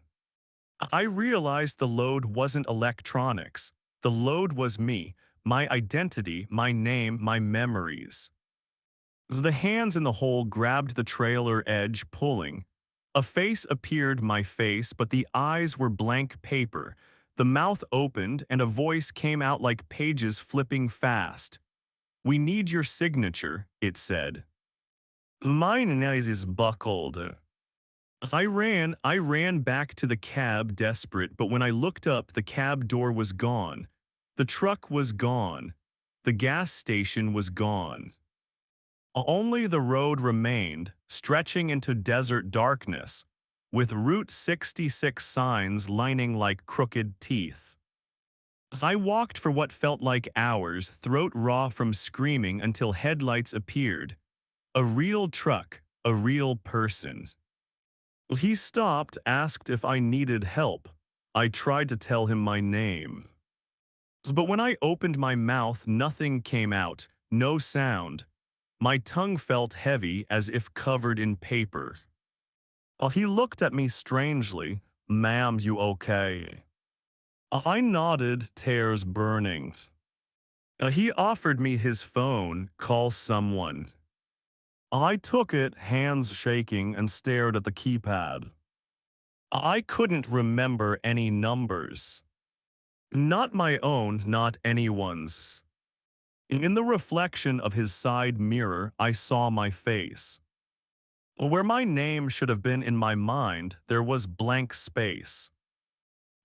I realized the load wasn't electronics. The load was me, my identity, my name, my memories. The hands in the hole grabbed the trailer edge, pulling. A face appeared, my face, but the eyes were blank paper. The mouth opened, and a voice came out like pages flipping fast. We need your signature, it said. My nose is buckled. I ran back to the cab, desperate, but when I looked up, the cab door was gone. The truck was gone. The gas station was gone. Only the road remained, stretching into desert darkness, with Route 66 signs lining like crooked teeth. I walked for what felt like hours, throat raw from screaming until headlights appeared. A real truck, a real person. He stopped, asked if I needed help. I tried to tell him my name. But when I opened my mouth, nothing came out, no sound. My tongue felt heavy, as if covered in paper. He looked at me strangely. Ma'am, you okay? I nodded, tears burning. He offered me his phone, call someone. I took it, hands shaking, and stared at the keypad. I couldn't remember any numbers. Not my own, not anyone's. In the reflection of his side mirror, I saw my face. Where my name should have been in my mind, there was blank space.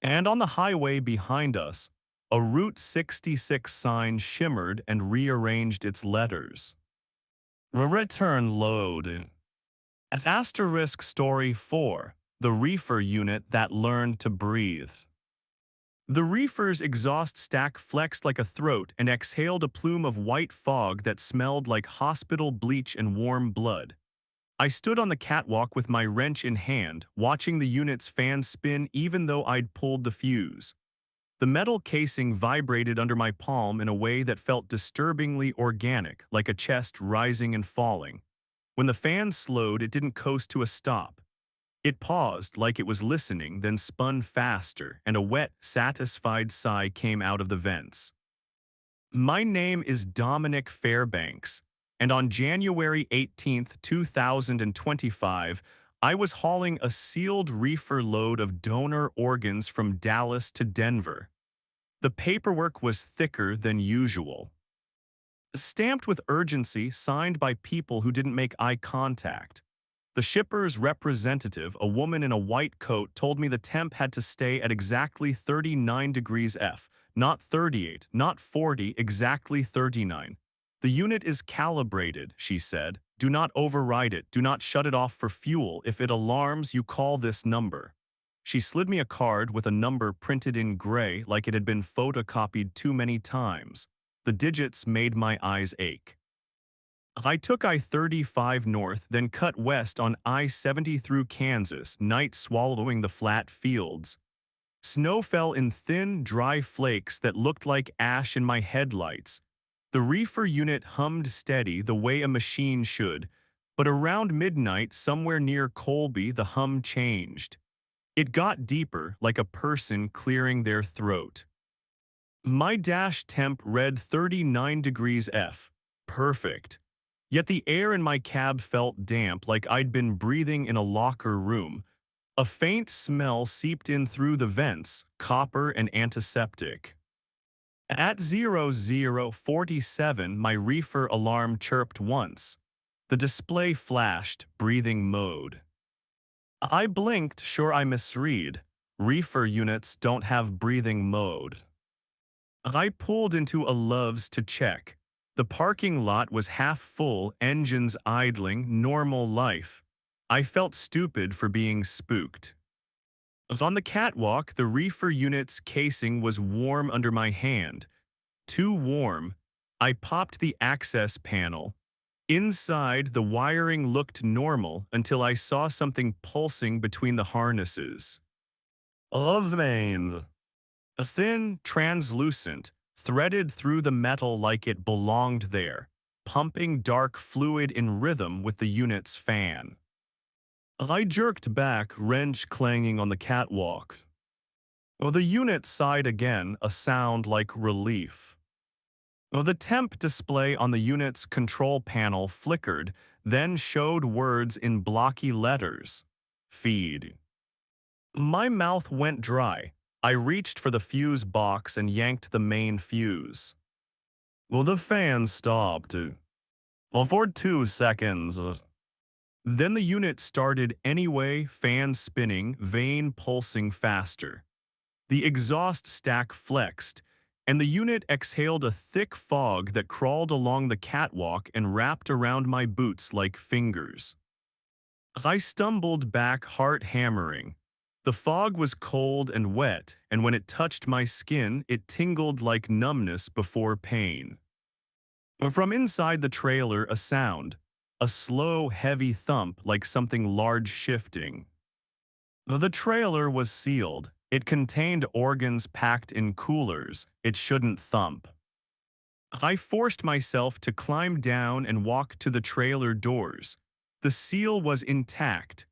And on the highway behind us, a Route 66 sign shimmered and rearranged its letters. Return load. Asterisk Story 4, the reefer unit that learned to breathe. The reefer's exhaust stack flexed like a throat and exhaled a plume of white fog that smelled like hospital bleach and warm blood. I stood on the catwalk with my wrench in hand, watching the unit's fan spin even though I'd pulled the fuse. The metal casing vibrated under my palm in a way that felt disturbingly organic, like a chest rising and falling. When the fan slowed, it didn't coast to a stop. It paused like it was listening, then spun faster, and a wet, satisfied sigh came out of the vents. My name is Dominic Fairbanks, and on January 18, 2025, I was hauling a sealed reefer load of donor organs from Dallas to Denver. The paperwork was thicker than usual. Stamped with urgency, signed by people who didn't make eye contact. The shipper's representative, a woman in a white coat, told me the temp had to stay at exactly 39 degrees F, not 38, not 40, exactly 39. The unit is calibrated, she said. Do not override it. Do not shut it off for fuel. If it alarms, you call this number. She slid me a card with a number printed in gray like it had been photocopied too many times. The digits made my eyes ache. I took I-35 north, then cut west on I-70 through Kansas, night swallowing the flat fields. Snow fell in thin, dry flakes that looked like ash in my headlights. The reefer unit hummed steady the way a machine should, But around midnight, somewhere near Colby, the hum changed. It got deeper, like a person clearing their throat. My dash temp read 39 degrees F. Perfect. Yet the air in my cab felt damp, like I'd been breathing in a locker room. A faint smell seeped in through the vents, copper and antiseptic. At 0047, my reefer alarm chirped once. The display flashed, breathing mode. I blinked, sure I misread. Reefer units don't have breathing mode. I pulled into a Love's to check. The parking lot was half full, engines idling, normal life. I felt stupid for being spooked. On the catwalk, the reefer unit's casing was warm under my hand. Too warm. I popped the access panel. Inside, the wiring looked normal until I saw something pulsing between the harnesses. A vein. A thin, translucent, threaded through the metal like it belonged there, pumping dark fluid in rhythm with the unit's fan. As I jerked back, wrench clanging on the catwalk. The unit sighed again, a sound like relief. The temp display on the unit's control panel flickered, then showed words in blocky letters. Feed. My mouth went dry. I reached for the fuse box and yanked the main fuse. The fan stopped. For 2 seconds. Then the unit started anyway, fan spinning, vane pulsing faster. The exhaust stack flexed, and the unit exhaled a thick fog that crawled along the catwalk and wrapped around my boots like fingers. As I stumbled back, heart hammering. The fog was cold and wet, and when it touched my skin, it tingled like numbness before pain. From inside the trailer, a sound, a slow, heavy thump like something large shifting. The trailer was sealed. It contained organs packed in coolers. It shouldn't thump. I forced myself to climb down and walk to the trailer doors. The seal was intact,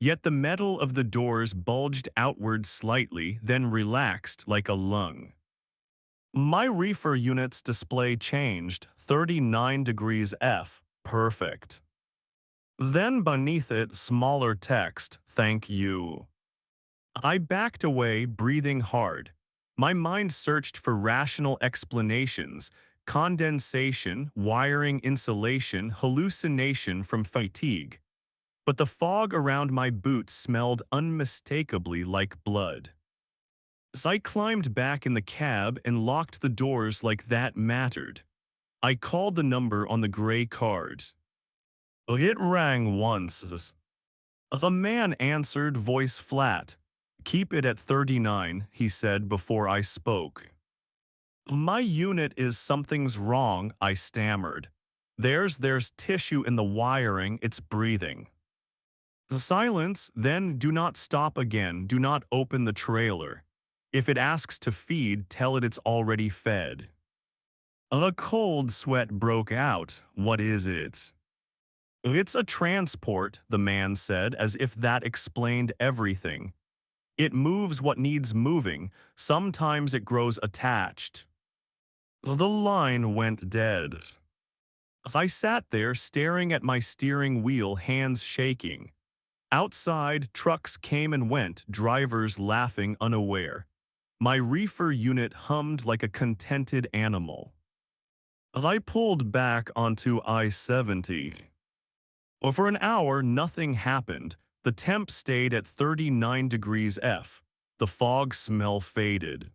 yet the metal of the doors bulged outward slightly, then relaxed like a lung. My reefer unit's display changed, 39 degrees F, perfect. Then beneath it, smaller text, thank you. I backed away, breathing hard. My mind searched for rational explanations, condensation, wiring insulation, hallucination from fatigue. But the fog around my boots smelled unmistakably like blood. As I climbed back in the cab and locked the doors like that mattered. I called the number on the gray cards. It rang once. As a man answered, voice flat. Keep it at 39, he said before I spoke. My unit is something's wrong, I stammered. There's tissue in the wiring, it's breathing. The silence, then do not stop again, do not open the trailer. If it asks to feed, tell it it's already fed. A cold sweat broke out. What is it? It's a transport, the man said, as if that explained everything. It moves what needs moving. Sometimes it grows attached. The line went dead. As I sat there staring at my steering wheel, hands shaking. Outside, trucks came and went, drivers laughing unaware. My reefer unit hummed like a contented animal. As I pulled back onto I-70. For an hour, nothing happened. The temp stayed at 39 degrees F. The fog smell faded.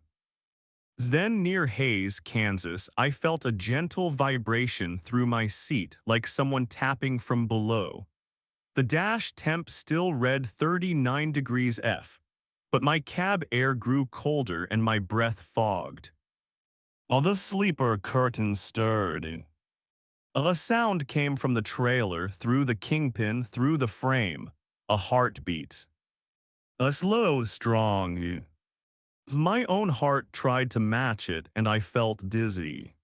Then near Hays, Kansas, I felt a gentle vibration through my seat, like someone tapping from below. The dash temp still read 39 degrees F, but my cab air grew colder and my breath fogged. All the sleeper curtains stirred. A sound came from the trailer, through the kingpin, through the frame. A heartbeat. A slow, strong. My own heart tried to match it, and I felt dizzy.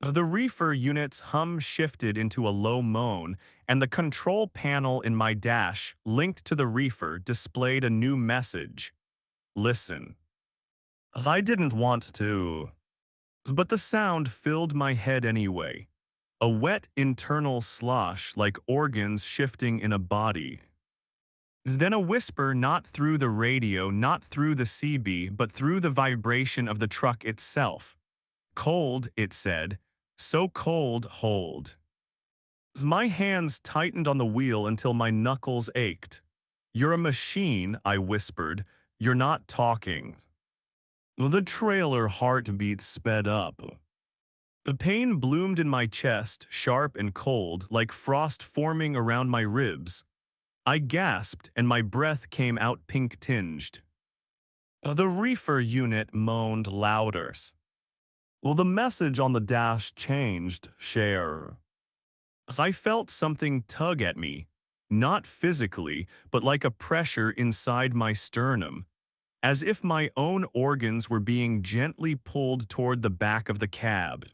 The reefer unit's hum shifted into a low moan, and the control panel in my dash, linked to the reefer, displayed a new message. Listen. I didn't want to, but the sound filled my head anyway. A wet internal slosh like organs shifting in a body. Then a whisper, not through the radio, not through the CB, but through the vibration of the truck itself. Cold, it said. So cold, hold. My hands tightened on the wheel until my knuckles ached. You're a machine, I whispered. You're not talking. The trailer heartbeat sped up. The pain bloomed in my chest, sharp and cold, like frost forming around my ribs. I gasped, and my breath came out pink-tinged. The reefer unit moaned louder. The message on the dash changed, share. I felt something tug at me, not physically, but like a pressure inside my sternum, as if my own organs were being gently pulled toward the back of the cab.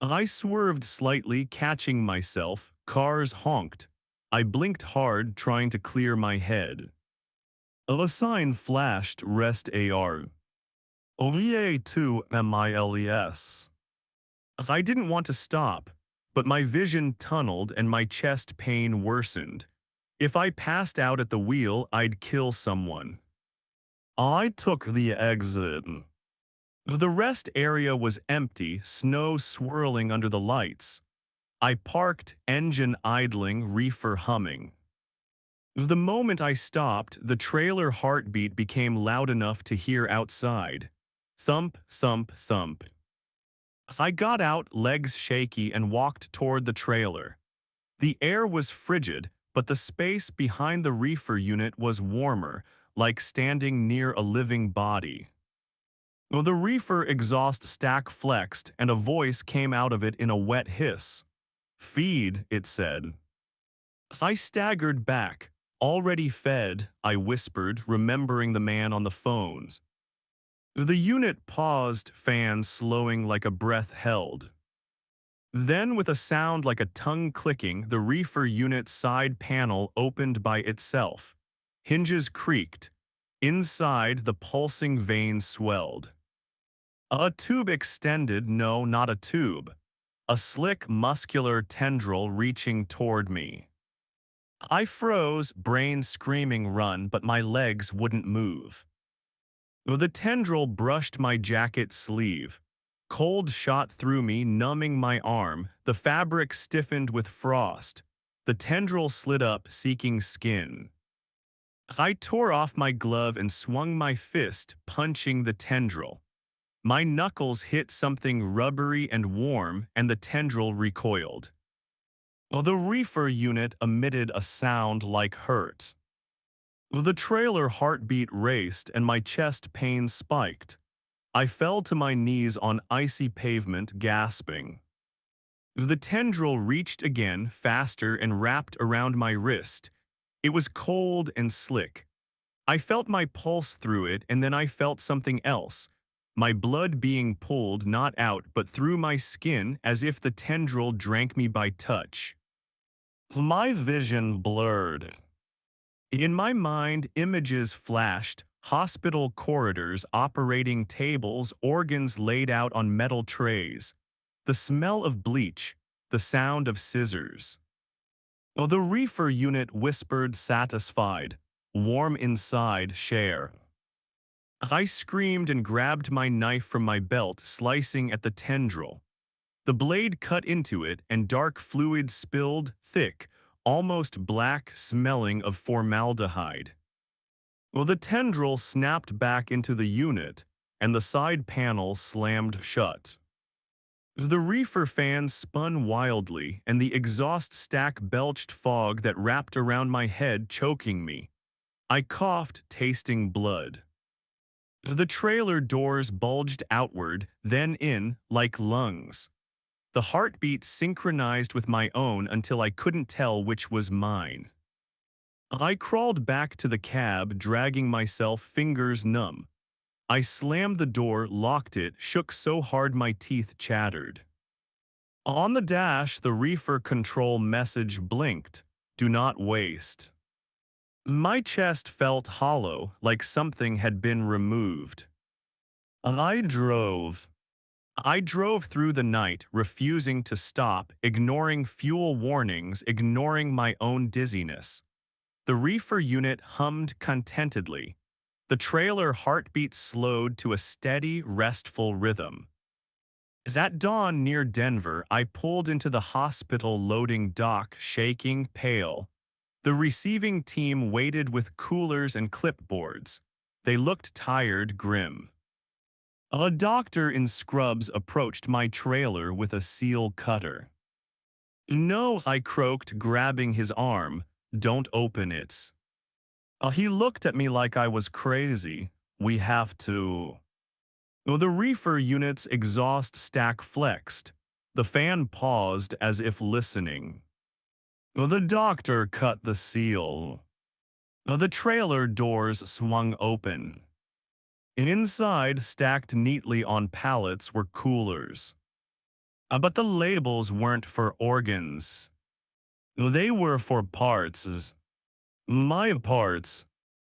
I swerved slightly, catching myself. Cars honked. I blinked hard, trying to clear my head. A sign flashed, rest AR. OVA2 MILES. I didn't want to stop, but my vision tunneled and my chest pain worsened. If I passed out at the wheel, I'd kill someone. I took the exit. The rest area was empty, snow swirling under the lights. I parked, engine idling, reefer humming. The moment I stopped, the trailer heartbeat became loud enough to hear outside. Thump, thump, thump. I got out, legs shaky, and walked toward the trailer. The air was frigid, but the space behind the reefer unit was warmer, like standing near a living body. The reefer exhaust stack flexed, and a voice came out of it in a wet hiss. Feed, it said. I staggered back. Already fed, I whispered, remembering the man on the phones. The unit paused, fan slowing like a breath held. Then, with a sound like a tongue clicking, the reefer unit's side panel opened by itself. Hinges creaked. Inside, the pulsing veins swelled. A tube extended, no, not a tube. A slick, muscular tendril reaching toward me. I froze, brain screaming run, but my legs wouldn't move. The tendril brushed my jacket sleeve. Cold shot through me, numbing my arm. The fabric stiffened with frost. The tendril slid up, seeking skin. I tore off my glove and swung my fist, punching the tendril. My knuckles hit something rubbery and warm, and the tendril recoiled. The reefer unit emitted a sound like hurt. The trailer heartbeat raced and my chest pain spiked. I fell to my knees on icy pavement, gasping. The tendril reached again, faster, and wrapped around my wrist. It was cold and slick. I felt my pulse through it, and then I felt something else. My blood being pulled not out but through my skin, as if the tendril drank me by touch. My vision blurred. In my mind, images flashed, hospital corridors, operating tables, organs laid out on metal trays, the smell of bleach, the sound of scissors. The reefer unit whispered, satisfied, warm inside, share. I screamed and grabbed my knife from my belt, slicing at the tendril. The blade cut into it, and dark fluid spilled, thick, almost black, smelling of formaldehyde. The tendril snapped back into the unit, and the side panel slammed shut. The reefer fan spun wildly, and the exhaust stack belched fog that wrapped around my head, choking me. I coughed, tasting blood. The trailer doors bulged outward, then in, like lungs. The heartbeat synchronized with my own until I couldn't tell which was mine. I crawled back to the cab, dragging myself, fingers numb. I slammed the door, locked it, shook so hard my teeth chattered. On the dash, the reefer control message blinked. Do not waste. My chest felt hollow, like something had been removed. I drove. I drove through the night, refusing to stop, ignoring fuel warnings, ignoring my own dizziness. The reefer unit hummed contentedly. The trailer heartbeat slowed to a steady, restful rhythm. As at dawn near Denver, I pulled into the hospital loading dock, shaking, pale. The receiving team waited with coolers and clipboards. They looked tired, grim. A doctor in scrubs approached my trailer with a seal cutter. No, I croaked, grabbing his arm. Don't open it. He looked at me like I was crazy. We have to. The reefer unit's exhaust stack flexed. The fan paused as if listening. The doctor cut the seal. The trailer doors swung open. Inside, stacked neatly on pallets, were coolers. But the labels weren't for organs. They were for parts. My parts.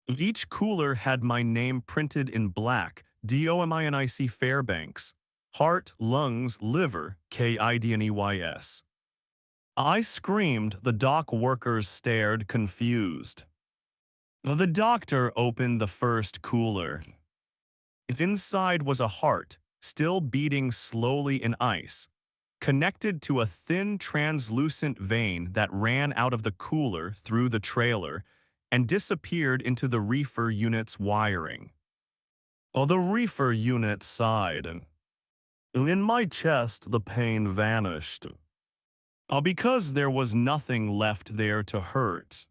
Each cooler had my name printed in black, DOMINIC Fairbanks. Heart, lungs, liver, KIDNEYS. I screamed, the dock workers stared, confused. The doctor opened the first cooler. Its inside was a heart, still beating slowly in ice, connected to a thin, translucent vein that ran out of the cooler through the trailer and disappeared into the reefer unit's wiring. The reefer unit sighed. In my chest, the pain vanished. Because there was nothing left there to hurt.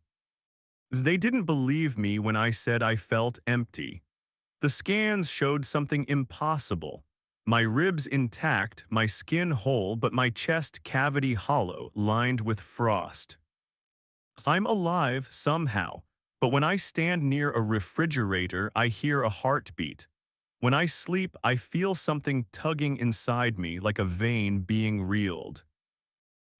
They didn't believe me when I said I felt empty. The scans showed something impossible. My ribs intact, my skin whole, but my chest cavity hollow, lined with frost. I'm alive somehow, but when I stand near a refrigerator, I hear a heartbeat. When I sleep, I feel something tugging inside me like a vein being reeled.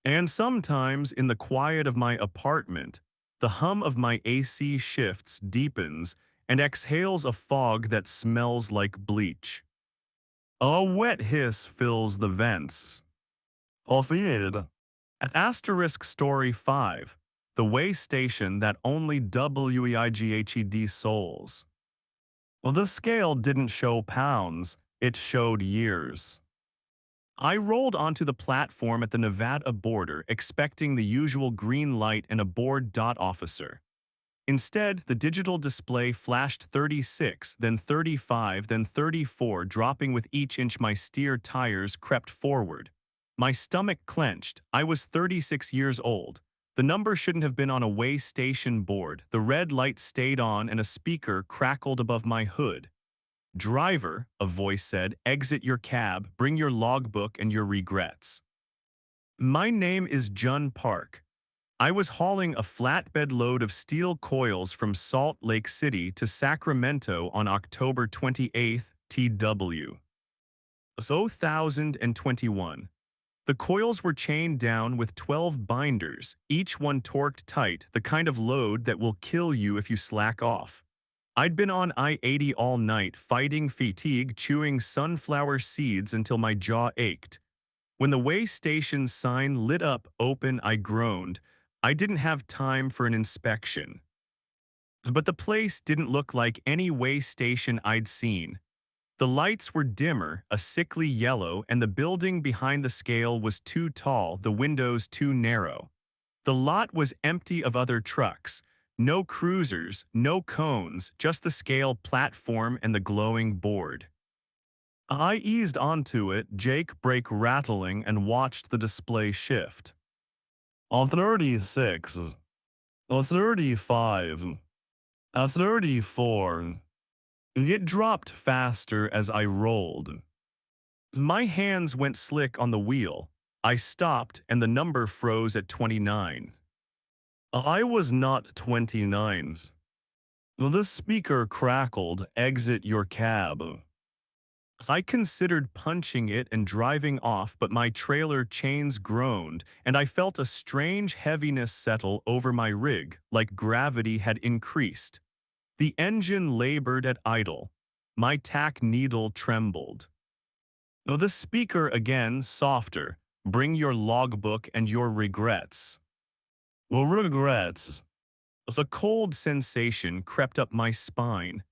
And sometimes, in the quiet of my apartment, the hum of my AC shifts, deepens, and exhales a fog that smells like bleach. A wet hiss fills the vents. Offeed. At Asterisk Story 5, the way station that only WEIGHED souls. The scale didn't show pounds, it showed years. I rolled onto the platform at the Nevada border expecting the usual green light and a bored dot officer. Instead, the digital display flashed 36, then 35, then 34, dropping with each inch my steer tires crept forward. My stomach clenched. I was 36 years old. The number shouldn't have been on a way station board. The red light stayed on and a speaker crackled above my hood. Driver, a voice said, exit your cab, bring your logbook and your regrets. My name is Jun Park. I was hauling a flatbed load of steel coils from Salt Lake City to Sacramento on October 28, TW. 2021. The coils were chained down with 12 binders, each one torqued tight, the kind of load that will kill you if you slack off. I'd been on I-80 all night, fighting fatigue, chewing sunflower seeds until my jaw ached. When the way station sign lit up open, I groaned. I didn't have time for an inspection. But the place didn't look like any way station I'd seen. The lights were dimmer, a sickly yellow, and the building behind the scale was too tall, the windows too narrow. The lot was empty of other trucks. No cruisers, no cones, just the scale platform and the glowing board. I eased onto it, Jake brake rattling, and watched the display shift. On 36, 35, 34. It dropped faster as I rolled. My hands went slick on the wheel. I stopped and the number froze at 29. I was not 29. The speaker crackled, exit your cab. I considered punching it and driving off, but my trailer chains groaned, and I felt a strange heaviness settle over my rig, like gravity had increased. The engine labored at idle. My tack needle trembled. Though the speaker again, softer, bring your logbook and your regrets. Well, regrets. A cold sensation crept up my spine.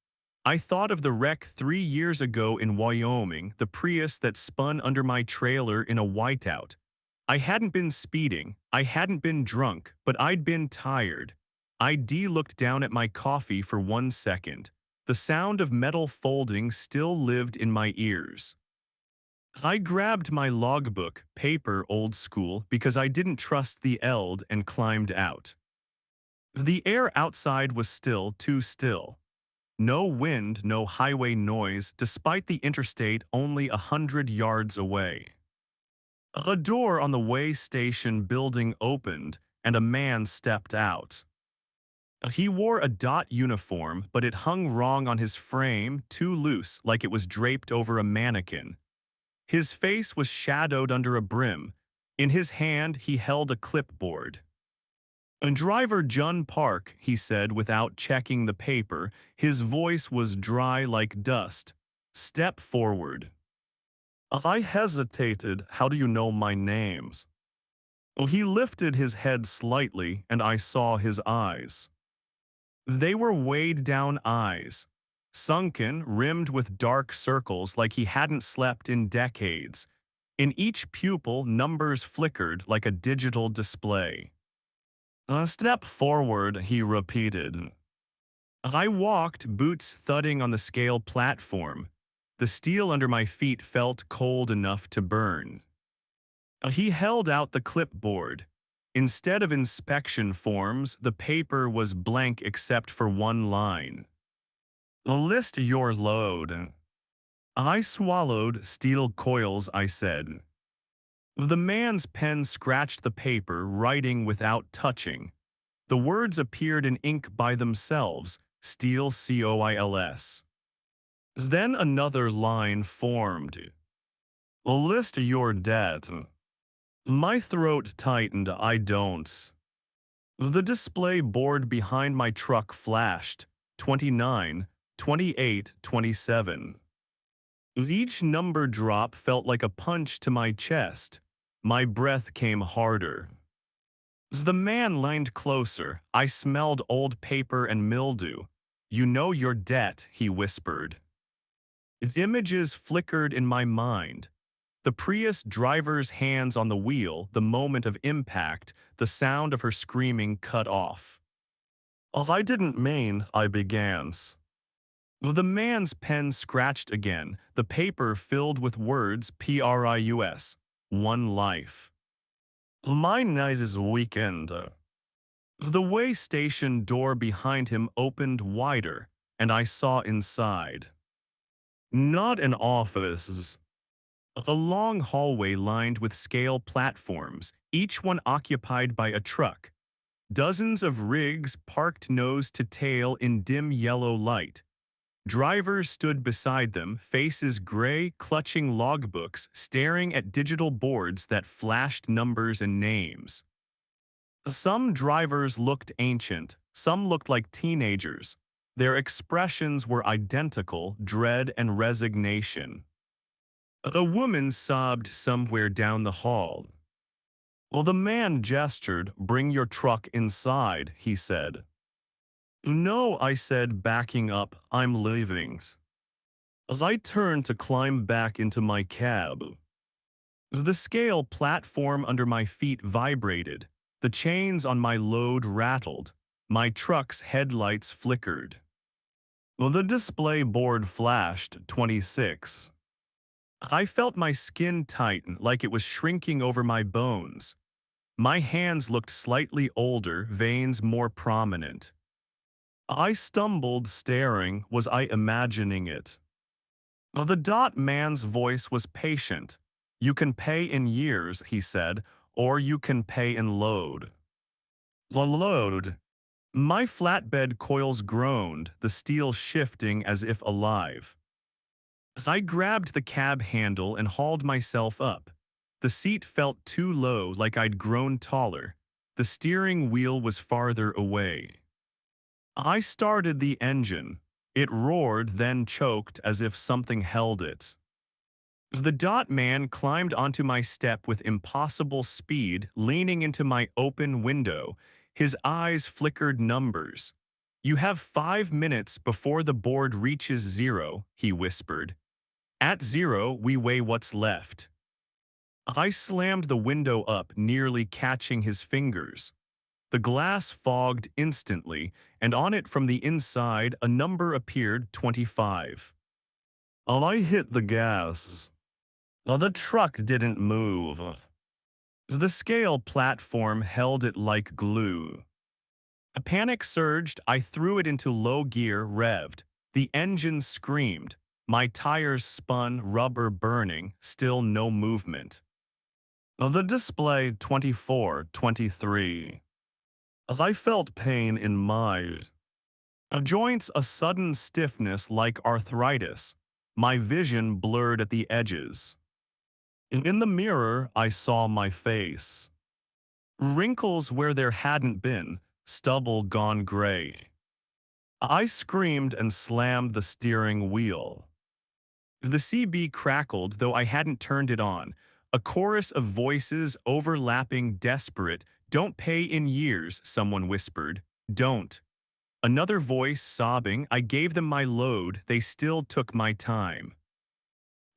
I thought of the wreck 3 years ago in Wyoming, the Prius that spun under my trailer in a whiteout. I hadn't been speeding, I hadn't been drunk, but I'd been tired. Looked down at my coffee for 1 second. The sound of metal folding still lived in my ears. I grabbed my logbook, paper old school, because I didn't trust the eld and climbed out. The air outside was still too still. No wind, no highway noise, despite the interstate only 100 yards away. A door on the way station building opened, and a man stepped out. He wore a dot uniform, but it hung wrong on his frame, too loose, like it was draped over a mannequin. His face was shadowed under a brim. In his hand, he held a clipboard. Driver Jun Park, he said without checking the paper. His voice was dry like dust. Step forward. I hesitated. How do you know my names? He lifted his head slightly, and I saw his eyes. They were weighed down eyes, sunken, rimmed with dark circles like he hadn't slept in decades. In each pupil, numbers flickered like a digital display. Step forward, he repeated. I walked, boots thudding on the scale platform. The steel under my feet felt cold enough to burn. He held out the clipboard. Instead of inspection forms, the paper was blank except for one line. List your load. I swallowed. Steel coils, I said. The man's pen scratched the paper, writing without touching. The words appeared in ink by themselves, steel coils. Then another line formed. List your debt. My throat tightened. I don't. The display board behind my truck flashed. 29, 28, 27. Each number drop felt like a punch to my chest. My breath came harder. As the man leaned closer, I smelled old paper and mildew. You know your debt, he whispered. Its images flickered in my mind. The Prius driver's hands on the wheel, the moment of impact, the sound of her screaming cut off. As I didn't mean, I began. The man's pen scratched again, the paper filled with words PRIUS, one life. Mine is weekend. The way station door behind him opened wider, and I saw inside. Not an office. A long hallway lined with scale platforms, each one occupied by a truck. Dozens of rigs parked nose to tail in dim yellow light. Drivers stood beside them, faces gray, clutching logbooks, staring at digital boards that flashed numbers and names. Some drivers looked ancient, some looked like teenagers. Their expressions were identical, dread and resignation. A woman sobbed somewhere down the hall. Well, the man gestured. Bring your truck inside, he said. No, I said, backing up, I'm leaving. As I turned to climb back into my cab, the scale platform under my feet vibrated. The chains on my load rattled. My truck's headlights flickered. The display board flashed 26. I felt my skin tighten like it was shrinking over my bones. My hands looked slightly older, veins more prominent. I stumbled, staring. Was I imagining it? The dot man's voice was patient. You can pay in years, he said, or you can pay in load. The load. My flatbed coils groaned, the steel shifting as if alive. As I grabbed the cab handle and hauled myself up, the seat felt too low, like I'd grown taller. The steering wheel was farther away. I started the engine. It roared, then choked as if something held it. The dot man climbed onto my step with impossible speed, leaning into my open window. His eyes flickered numbers. "You have 5 minutes before the board reaches zero," he whispered. "At zero, we weigh what's left." I slammed the window up, nearly catching his fingers. The glass fogged instantly, and on it from the inside a number appeared: 25. I hit the gas. The truck didn't move. The scale platform held it like glue. A panic surged. I threw it into low gear, revved. The engine screamed. My tires spun, rubber burning, still no movement. The display 24, 23. As I felt pain in my joints, a sudden stiffness like arthritis. My vision blurred at the edges. In the mirror, I saw my face. Wrinkles where there hadn't been, stubble gone gray. I screamed and slammed the steering wheel. The CB crackled, though I hadn't turned it on. A chorus of voices overlapping, desperate. "Don't pay in years," someone whispered. "Don't." Another voice sobbing. I gave them my load. They still took my time.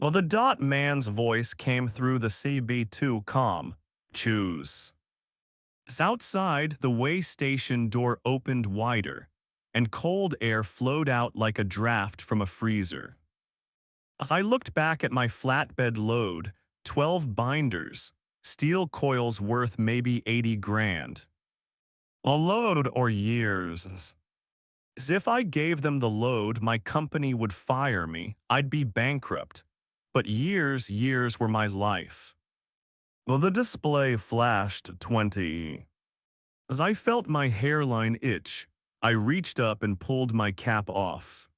The dot man's voice came through the CB2, calm. "Choose." Outside, the way station door opened wider, and cold air flowed out like a draft from a freezer. As I looked back at my flatbed load, 12 binders, steel coils worth maybe 80 grand. A load or years. As if I gave them the load, my company would fire me. I'd be bankrupt. But years were my life. The display flashed 20. As I felt my hairline itch, I reached up and pulled my cap off.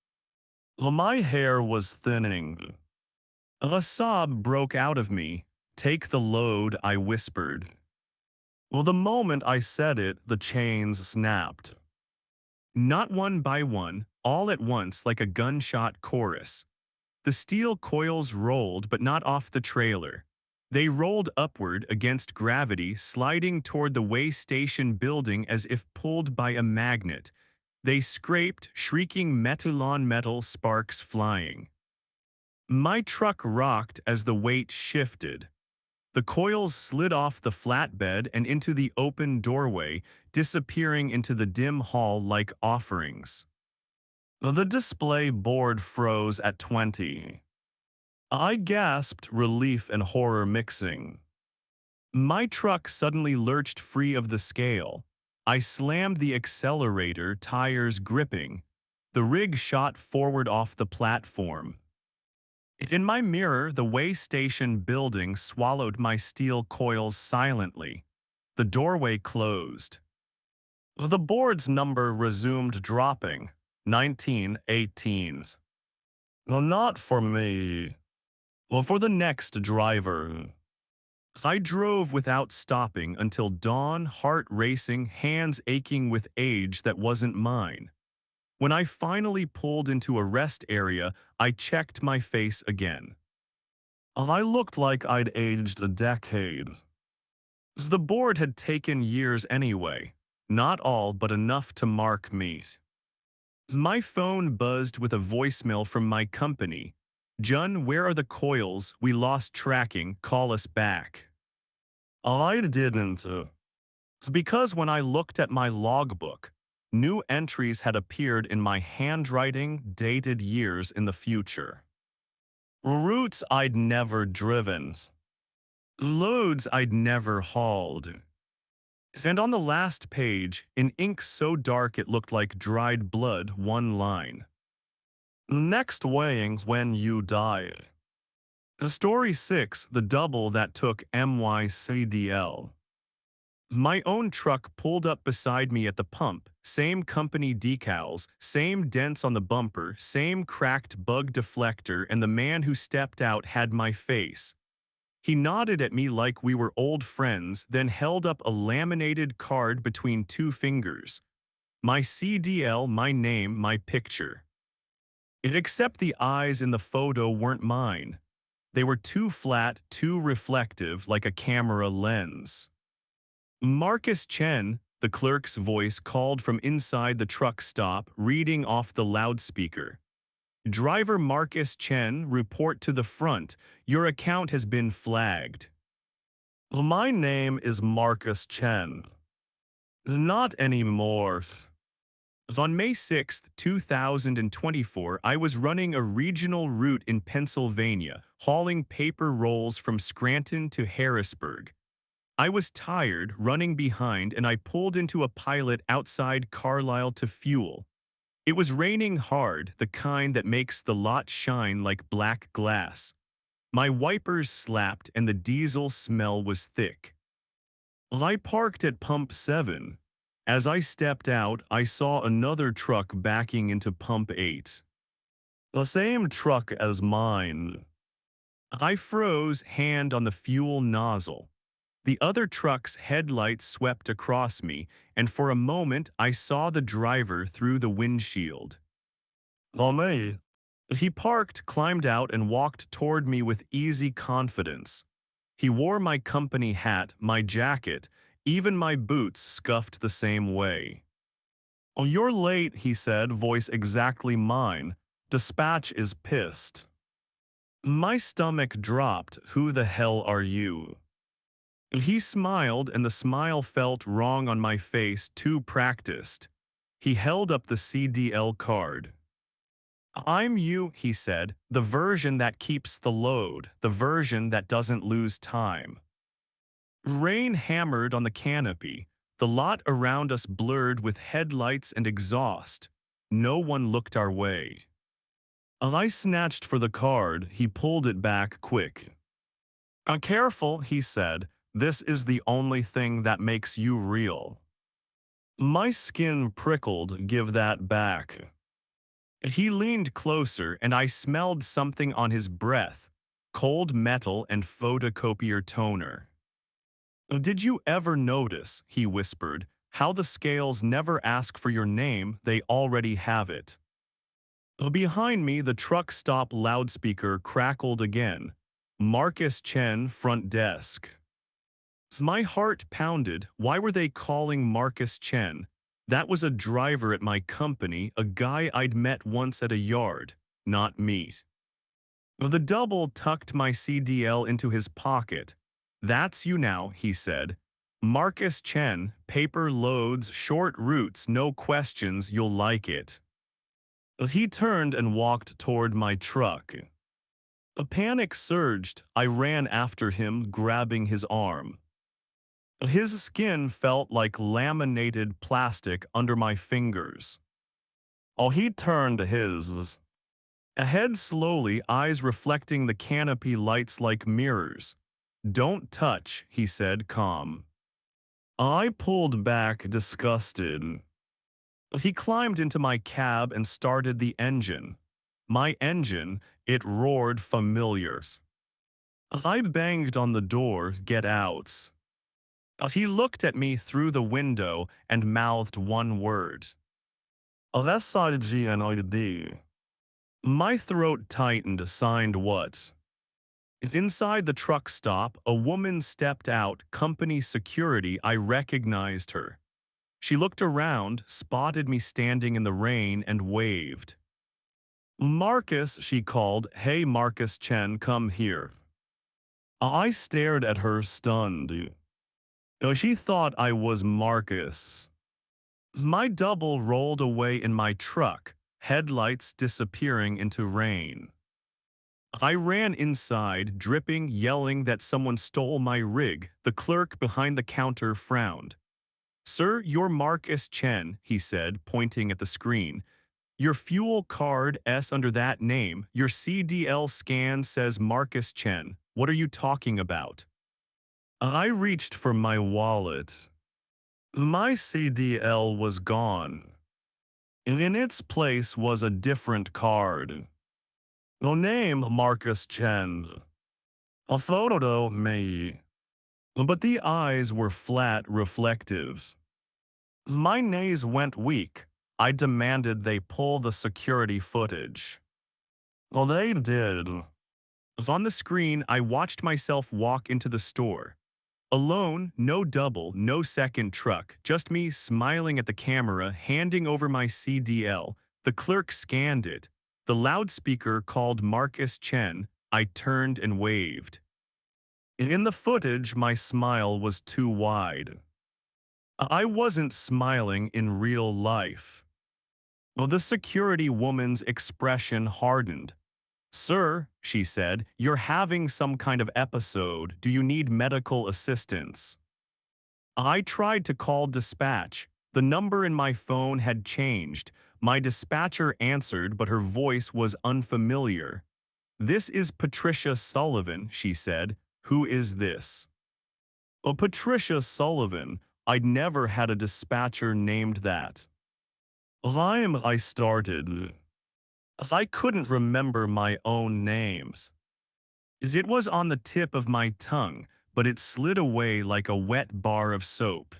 My hair was thinning. A sob broke out of me. "Take the load," I whispered. The moment I said it, the chains snapped. Not one by one, all at once, like a gunshot chorus. The steel coils rolled, but not off the trailer. They rolled upward against gravity, sliding toward the way station building as if pulled by a magnet. They scraped, shrieking, metal on metal, sparks flying. My truck rocked as the weight shifted. The coils slid off the flatbed and into the open doorway, disappearing into the dim hall like offerings. The display board froze at 20. I gasped, relief and horror mixing. My truck suddenly lurched free of the scale. I slammed the accelerator, tires gripping. The rig shot forward off the platform. In my mirror, the way station building swallowed my steel coils silently. The doorway closed. The board's number resumed dropping. 1918. Not for me. For the next driver. I drove without stopping until dawn, heart racing, hands aching with age that wasn't mine. When I finally pulled into a rest area, I checked my face again. I looked like I'd aged a decade. The board had taken years anyway. Not all, but enough to mark me. My phone buzzed with a voicemail from my company. "Jun, where are the coils? We lost tracking. Call us back." I didn't. It's because when I looked at my logbook, new entries had appeared in my handwriting, dated years in the future. Routes I'd never driven. Loads I'd never hauled. And on the last page, in ink so dark it looked like dried blood, one line. "Next weighing's when you die." Story 6, the double that took MYCDL. My own truck pulled up beside me at the pump, same company decals, same dents on the bumper, same cracked bug deflector, and the man who stepped out had my face. He nodded at me like we were old friends, then held up a laminated card between two fingers. My CDL, my name, my picture. Except the eyes in the photo weren't mine. They were too flat, too reflective, like a camera lens. Marcus Chen, the clerk's voice called from inside the truck stop, reading off the loudspeaker. Driver Marcus Chen, report to the front. Your account has been flagged. My name is Marcus Chen. Not anymore. On May 6, 2024, I was running a regional route in Pennsylvania, hauling paper rolls from Scranton to Harrisburg. I was tired, running behind, and I pulled into a pilot outside Carlisle to fuel. It was raining hard, the kind that makes the lot shine like black glass. My wipers slapped and the diesel smell was thick. I parked at Pump 7. As I stepped out, I saw another truck backing into Pump 8. The same truck as mine. I froze, hand on the fuel nozzle. The other truck's headlights swept across me, and for a moment I saw the driver through the windshield. Me. He parked, climbed out, and walked toward me with easy confidence. He wore my company hat, my jacket, even my boots scuffed the same way. Oh, you're late, he said, voice exactly mine. Dispatch is pissed. My stomach dropped. Who the hell are you? He smiled, and the smile felt wrong on my face, too practiced. He held up the CDL card. I'm you, he said, the version that keeps the load, the version that doesn't lose time. Rain hammered on the canopy, the lot around us blurred with headlights and exhaust. No one looked our way. As I snatched for the card, he pulled it back quick. Careful, he said, this is the only thing that makes you real. My skin prickled, give that back. He leaned closer and I smelled something on his breath, cold metal and photocopier toner. Did you ever notice, he whispered, how the scales never ask for your name, they already have it? Behind me, the truck stop loudspeaker crackled again. Marcus Chen, front desk. My heart pounded. Why were they calling Marcus Chen? That was a driver at my company, a guy I'd met once at a yard, not me. The double tucked my CDL into his pocket. That's you now, he said. Marcus Chen, paper loads, short routes, no questions, you'll like it. As he turned and walked toward my truck. A panic surged. I ran after him, grabbing his arm. His skin felt like laminated plastic under my fingers. Oh, he turned his head slowly, eyes reflecting the canopy lights like mirrors. Don't touch, he said, calm. I pulled back, disgusted. He climbed into my cab and started the engine. My engine, it roared familiar. I banged on the door, get out. He looked at me through the window and mouthed one word. SIGNID. My throat tightened, signed what? Inside the truck stop, a woman stepped out, company security. I recognized her. She looked around, spotted me standing in the rain, and waved. Marcus, she called. Hey, Marcus Chen, come here. I stared at her, stunned. She thought I was Marcus. My double rolled away in my truck, headlights disappearing into rain. I ran inside, dripping, yelling that someone stole my rig. The clerk behind the counter frowned. Sir, you're Marcus Chen, he said, pointing at the screen. Your fuel card S under that name, your CDL scan says Marcus Chen. What are you talking about? I reached for my wallet. My CDL was gone. In its place was a different card. The name Marcus Chen. A photo of me. But the eyes were flat reflectives. My knees went weak. I demanded they pull the security footage. Well, they did. On the screen, I watched myself walk into the store. Alone, no double, no second truck, just me smiling at the camera, handing over my CDL. The clerk scanned it. The loudspeaker called Marcus Chen. I turned and waved. In the footage, my smile was too wide. I wasn't smiling in real life. Well, the security woman's expression hardened. "Sir," she said, "you're having some kind of episode. Do you need medical assistance?" I tried to call dispatch. The number in my phone had changed. My dispatcher answered, but her voice was unfamiliar. "This is Patricia Sullivan," she said. "Who is this?" "Oh, Patricia Sullivan. I'd never had a dispatcher named that." I started. As I couldn't remember my own names. As it was on the tip of my tongue, but it slid away like a wet bar of soap.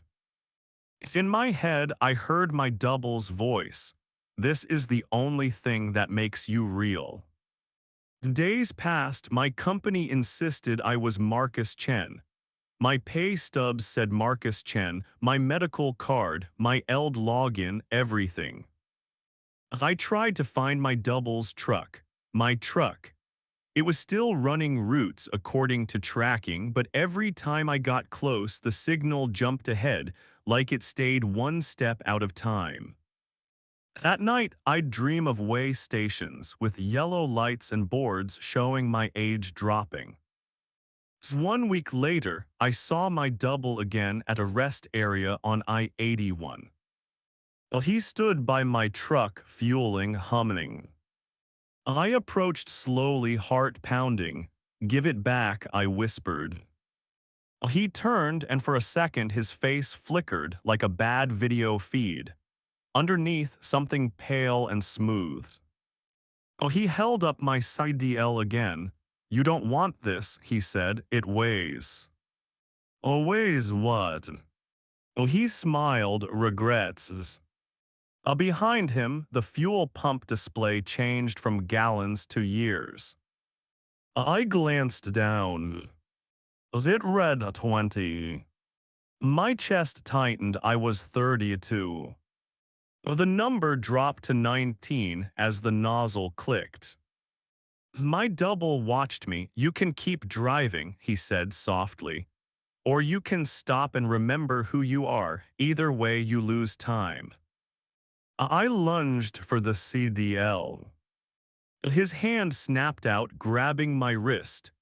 As in my head, I heard my double's voice. "This is the only thing that makes you real." Days passed, my company insisted I was Marcus Chen. My pay stubs said Marcus Chen, my medical card, my ELD login, everything. As I tried to find my double's truck, my truck, it was still running routes according to tracking, but every time I got close, the signal jumped ahead, like it stayed one step out of time. At night, I'd dream of way stations with yellow lights and boards showing my age dropping. 1 week later, I saw my double again at a rest area on I-81. He stood by my truck, fueling, humming. I approached slowly, heart pounding. "Give it back," I whispered. He turned, and for a second his face flickered like a bad video feed. Underneath, something pale and smooth. He held up my CDL again. "You don't want this," he said. "It weighs." Weighs what?" He smiled, regrets. Behind him, the fuel pump display changed from gallons to years. I glanced down. It read 20. My chest tightened. I was 32. The number dropped to 19 as the nozzle clicked. My double watched me. "You can keep driving," he said softly. "Or you can stop and remember who you are. Either way, you lose time." I lunged for the CDL. His hand snapped out, grabbing my wrist.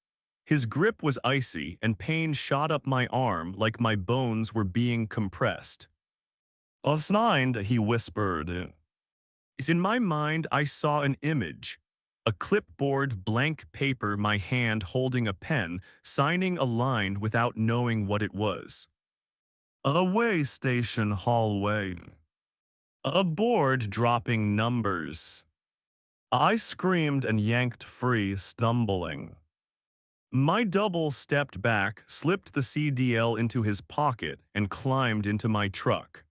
His grip was icy, and pain shot up my arm like my bones were being compressed. "Assigned," he whispered. In my mind, I saw an image. A clipboard, blank paper, my hand holding a pen, signing a line without knowing what it was. A way station hallway. A board dropping numbers. I screamed and yanked free, stumbling. My double stepped back, slipped the CDL into his pocket, and climbed into my truck.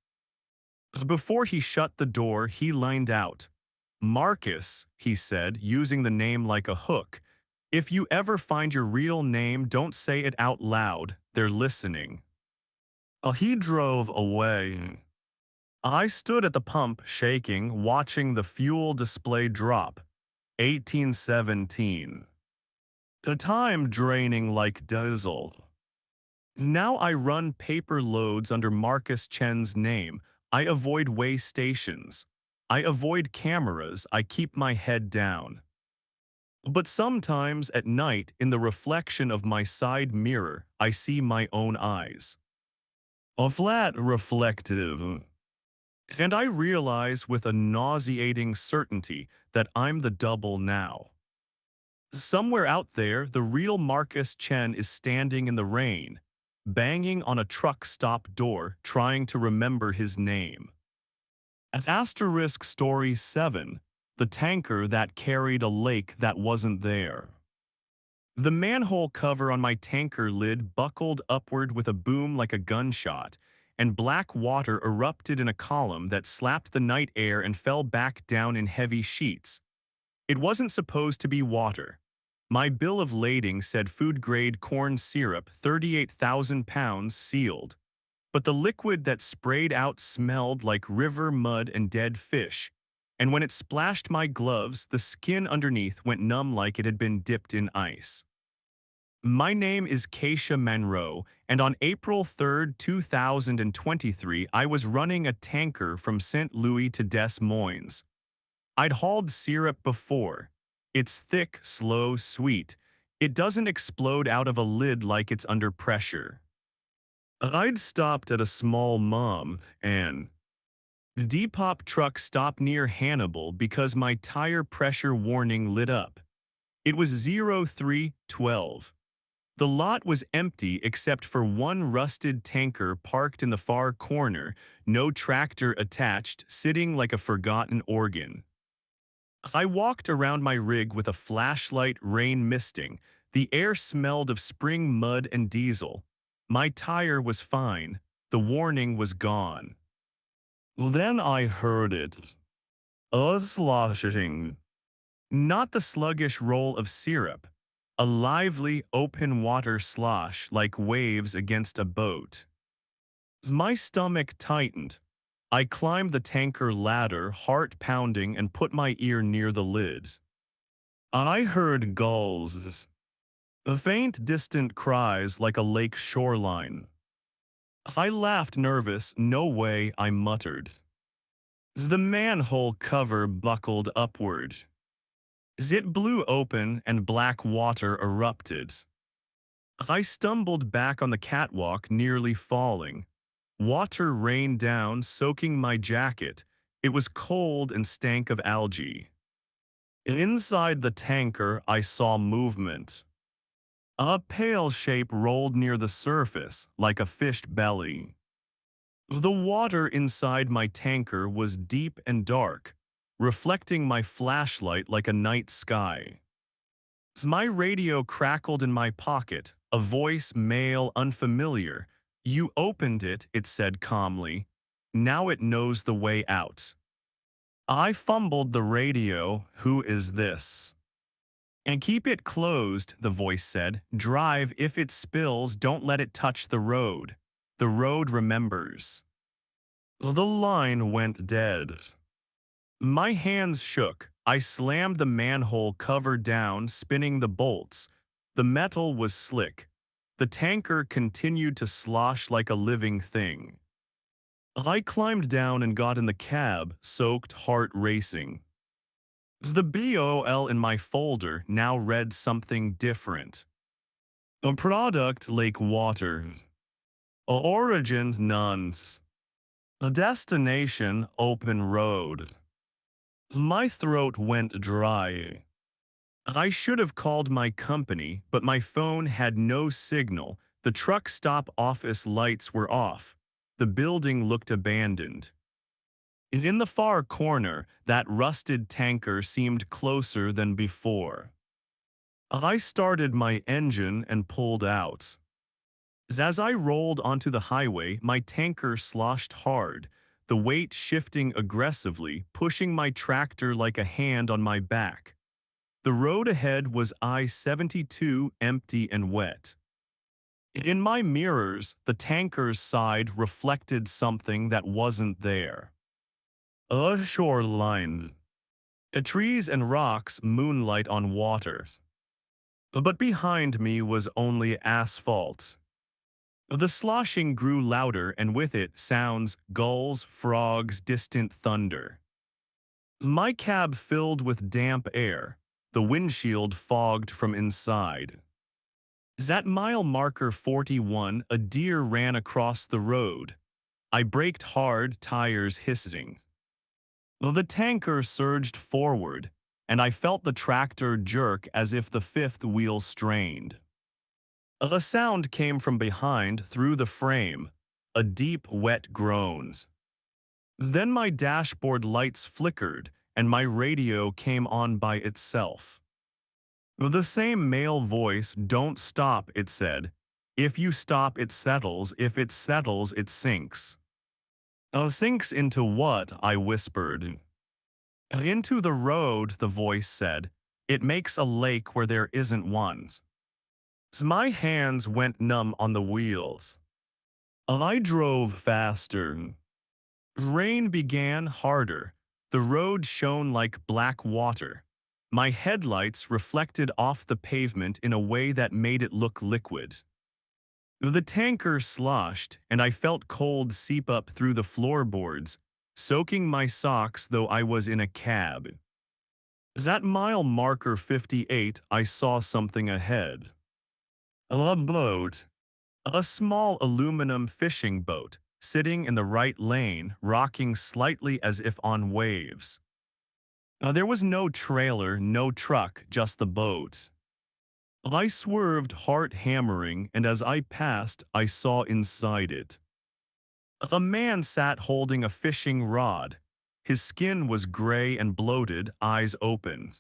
Before he shut the door, he leaned out. "Marcus," he said, using the name like a hook. "If you ever find your real name, don't say it out loud. They're listening." He drove away. I stood at the pump, shaking, watching the fuel display drop. 1817. The time draining like diesel. Now I run paper loads under Marcus Chen's name. I avoid way stations. I avoid cameras. I keep my head down. But sometimes at night, in the reflection of my side mirror, I see my own eyes. A flat reflective. And I realize with a nauseating certainty that I'm the double now. Somewhere out there, the real Marcus Chen is standing in the rain, banging on a truck stop door trying to remember his name. As asterisk story 7, the tanker that carried a lake that wasn't there. The manhole cover on my tanker lid buckled upward with a boom like a gunshot, and black water erupted in a column that slapped the night air and fell back down in heavy sheets. It wasn't supposed to be water. My bill of lading said food-grade corn syrup, 38,000 pounds sealed. But the liquid that sprayed out smelled like river mud and dead fish. And when it splashed my gloves, the skin underneath went numb like it had been dipped in ice. My name is Keisha Monroe, and on April 3, 2023, I was running a tanker from St. Louis to Des Moines. I'd hauled syrup before. It's thick, slow, sweet. It doesn't explode out of a lid like it's under pressure. I'd stopped at a small mom and Depop truck stopped near Hannibal because my tire pressure warning lit up. It was 0312. The lot was empty except for one rusted tanker parked in the far corner, no tractor attached, sitting like a forgotten organ. I walked around my rig with a flashlight, rain misting. The air smelled of spring mud and diesel. My tire was fine. The warning was gone. Then I heard it. A sloshing. Not the sluggish roll of syrup. A lively, open water slosh like waves against a boat. My stomach tightened. I climbed the tanker ladder, heart pounding, and put my ear near the lids. I heard gulls. Faint, distant cries like a lake shoreline. I laughed nervous. No way, I muttered. The manhole cover buckled upward. It blew open and black water erupted. I stumbled back on the catwalk, nearly falling. Water rained down, soaking my jacket. It was cold and stank of algae. Inside the tanker, I saw movement. A pale shape rolled near the surface, like a fish belly. The water inside my tanker was deep and dark, reflecting my flashlight like a night sky. My radio crackled in my pocket, a voice male, unfamiliar. You opened it, it said calmly. Now it knows the way out. I fumbled the radio. Who is this? And keep it closed, the voice said. Drive. If it spills, don't let it touch the road. The road remembers. The line went dead. My hands shook. I slammed the manhole cover down, spinning the bolts. The metal was slick. The tanker continued to slosh like a living thing. I climbed down and got in the cab, soaked, heart racing. The BOL in my folder now read something different. A product, lake water. A origin, nuns. A destination, open road. My throat went dry. I should have called my company, but my phone had no signal. The truck stop office lights were off. The building looked abandoned. In the far corner, that rusted tanker seemed closer than before. I started my engine and pulled out. As I rolled onto the highway, my tanker sloshed hard, the weight shifting aggressively, pushing my tractor like a hand on my back. The road ahead was I-72, empty and wet. In my mirrors, the tanker's side reflected something that wasn't there. A shoreline. Trees and rocks, moonlight on water. But behind me was only asphalt. The sloshing grew louder, and with it sounds, gulls, frogs, distant thunder. My cab filled with damp air, the windshield fogged from inside. At mile marker 41, a deer ran across the road. I braked hard, tires hissing. The tanker surged forward, and I felt the tractor jerk as if the fifth wheel strained. A sound came from behind through the frame, a deep, wet groans. Then my dashboard lights flickered and my radio came on by itself. The same male voice, "Don't stop," it said. "If you stop, it settles. If it settles, it sinks." Sinks into what?" I whispered. "Into the road," the voice said. "It makes a lake where there isn't one." My hands went numb on the wheels. I drove faster. Rain began harder. The road shone like black water. My headlights reflected off the pavement in a way that made it look liquid. The tanker sloshed, and I felt cold seep up through the floorboards, soaking my socks though I was in a cab. At mile marker 58, I saw something ahead. A boat. A small aluminum fishing boat, sitting in the right lane, rocking slightly as if on waves. There was no trailer, no truck, just the boat. I swerved, heart hammering, and as I passed, I saw inside it. A man sat holding a fishing rod. His skin was gray and bloated, eyes open.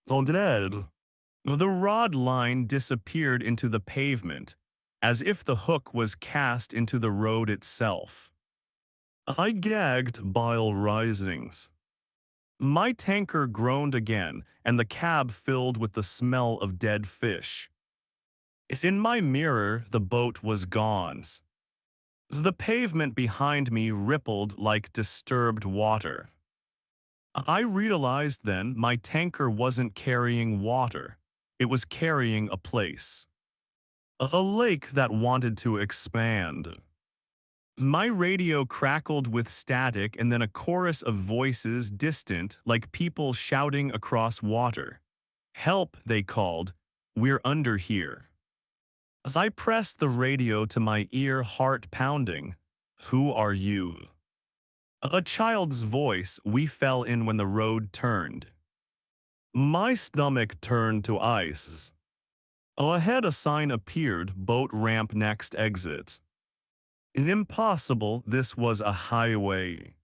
So dead. The rod line disappeared into the pavement, as if the hook was cast into the road itself. I gagged, bile risings. My tanker groaned again, and the cab filled with the smell of dead fish. In my mirror, the boat was gone. The pavement behind me rippled like disturbed water. I realized then my tanker wasn't carrying water. It was carrying a place. A lake that wanted to expand. My radio crackled with static and then a chorus of voices distant like people shouting across water. "Help," they called. "We're under here." As I pressed the radio to my ear, heart pounding. "Who are you?" A child's voice. "We fell in when the road turned." My stomach turned to ice. Ahead a sign appeared, "Boat ramp next exit." Impossible, this was a highway.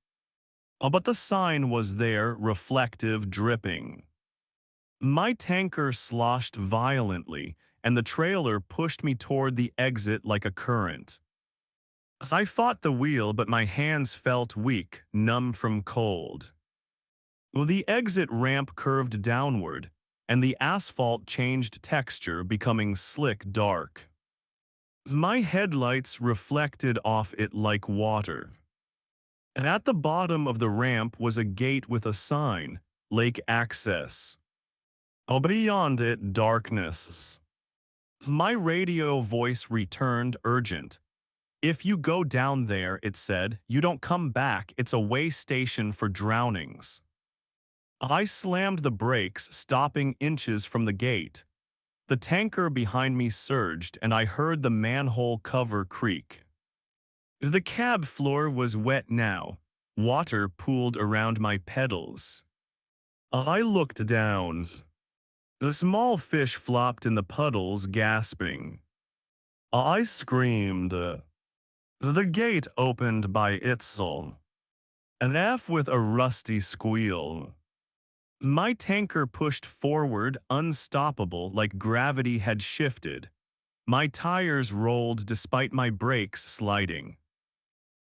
But the sign was there, reflective, dripping. My tanker sloshed violently, and the trailer pushed me toward the exit like a current. I fought the wheel, but my hands felt weak, numb from cold. The exit ramp curved downward, and the asphalt changed texture, becoming slick dark. My headlights reflected off it like water. At the bottom of the ramp was a gate with a sign, "Lake Access." Beyond it, darkness. My radio voice returned, urgent. "If you go down there," it said, "you don't come back. It's a way station for drownings." I slammed the brakes, stopping inches from the gate. The tanker behind me surged, and I heard the manhole cover creak. The cab floor was wet now. Water pooled around my pedals. I looked down. The small fish flopped in the puddles, gasping. I screamed. The gate opened by itself, an F with a rusty squeal. My tanker pushed forward, unstoppable, like gravity had shifted. My tires rolled despite my brakes sliding.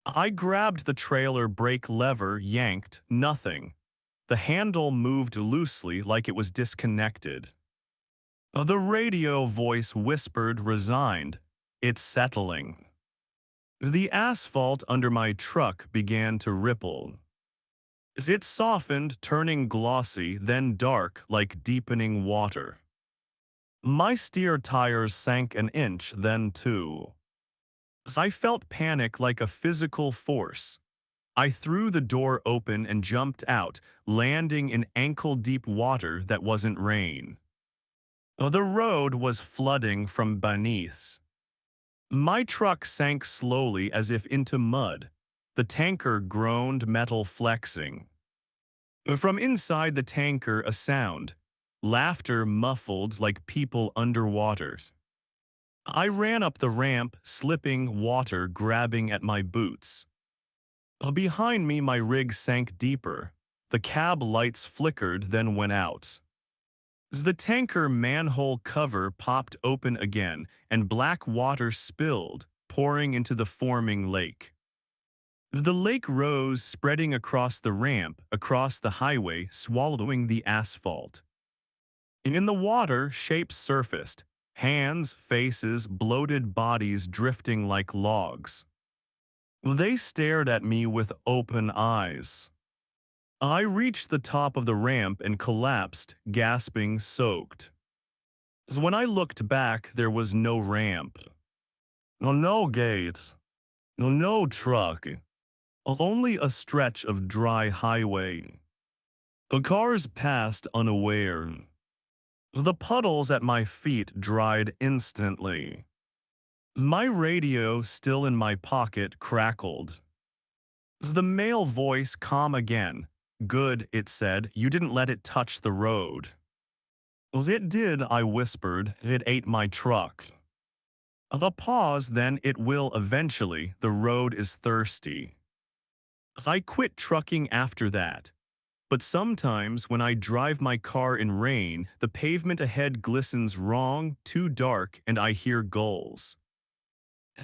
I grabbed the trailer brake lever, yanked, nothing. The handle moved loosely like it was disconnected. The radio voice whispered, resigned, "It's settling." The asphalt under my truck began to ripple. It softened, turning glossy, then dark like deepening water. My steer tires sank an inch, then two. I felt panic like a physical force. I threw the door open and jumped out, landing in ankle-deep water that wasn't rain. The road was flooding from beneath. My truck sank slowly as if into mud. The tanker groaned, metal flexing. From inside the tanker, a sound. Laughter muffled like people underwater. I ran up the ramp, slipping, water grabbing at my boots. Behind me, my rig sank deeper. The cab lights flickered, then went out. The tanker manhole cover popped open again, and black water spilled, pouring into the forming lake. The lake rose, spreading across the ramp, across the highway, swallowing the asphalt. In the water, shapes surfaced, hands, faces, bloated bodies drifting like logs. They stared at me with open eyes. I reached the top of the ramp and collapsed, gasping, soaked. When I looked back, there was no ramp. No gates. No truck. Only a stretch of dry highway. The cars passed unaware. The puddles at my feet dried instantly. My radio, still in my pocket, crackled. The male voice, calm again. Good, it said, you didn't let it touch the road. It did, I whispered. It ate my truck. A pause, then it will eventually. The road is thirsty. I quit trucking after that. But sometimes when I drive my car in rain, the pavement ahead glistens wrong, too dark, and I hear gulls.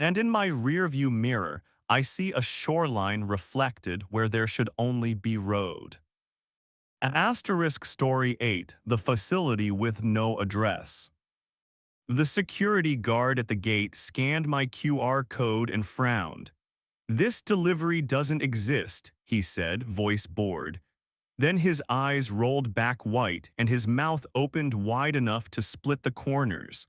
And in my rearview mirror, I see a shoreline reflected where there should only be road. Asterisk Story 8, the facility with no address. The security guard at the gate scanned my QR code and frowned. This delivery doesn't exist, he said, voice bored. Then his eyes rolled back white and his mouth opened wide enough to split the corners.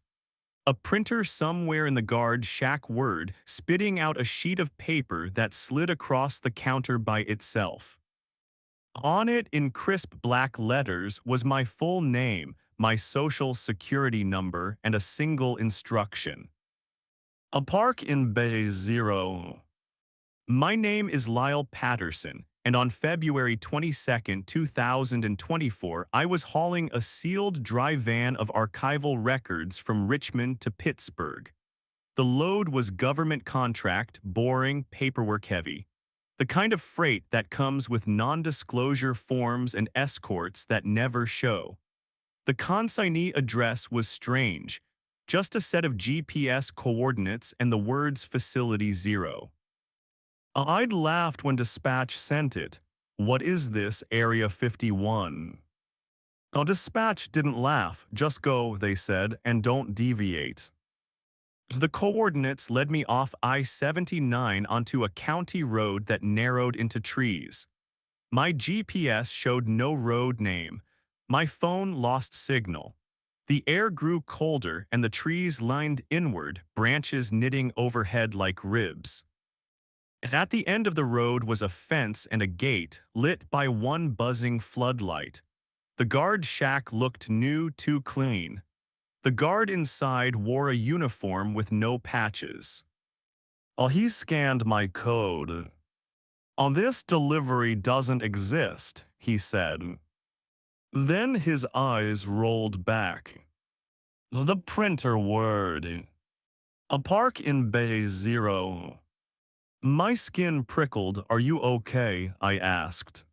A printer somewhere in the guard shack word, spitting out a sheet of paper that slid across the counter by itself. On it, in crisp black letters, was my full name, my social security number, and a single instruction. A park in Bay Zero. My name is Lyle Patterson, and on February 22, 2024, I was hauling a sealed dry van of archival records from Richmond to Pittsburgh. The load was government contract, boring, paperwork heavy. The kind of freight that comes with non-disclosure forms and escorts that never show. The consignee address was strange, just a set of GPS coordinates and the words Facility Zero. I'd laughed when dispatch sent it. What is this, Area 51? Dispatch didn't laugh, just go, they said, and don't deviate. The coordinates led me off I-79 onto a county road that narrowed into trees. My GPS showed no road name. My phone lost signal. The air grew colder and the trees lined inward, branches knitting overhead like ribs. At the end of the road was a fence and a gate, lit by one buzzing floodlight. The guard shack looked new, too clean. The guard inside wore a uniform with no patches. He scanned my code. This delivery doesn't exist, he said. Then his eyes rolled back. The printer word. A park in Bay Zero. My skin prickled. Are you okay? I asked.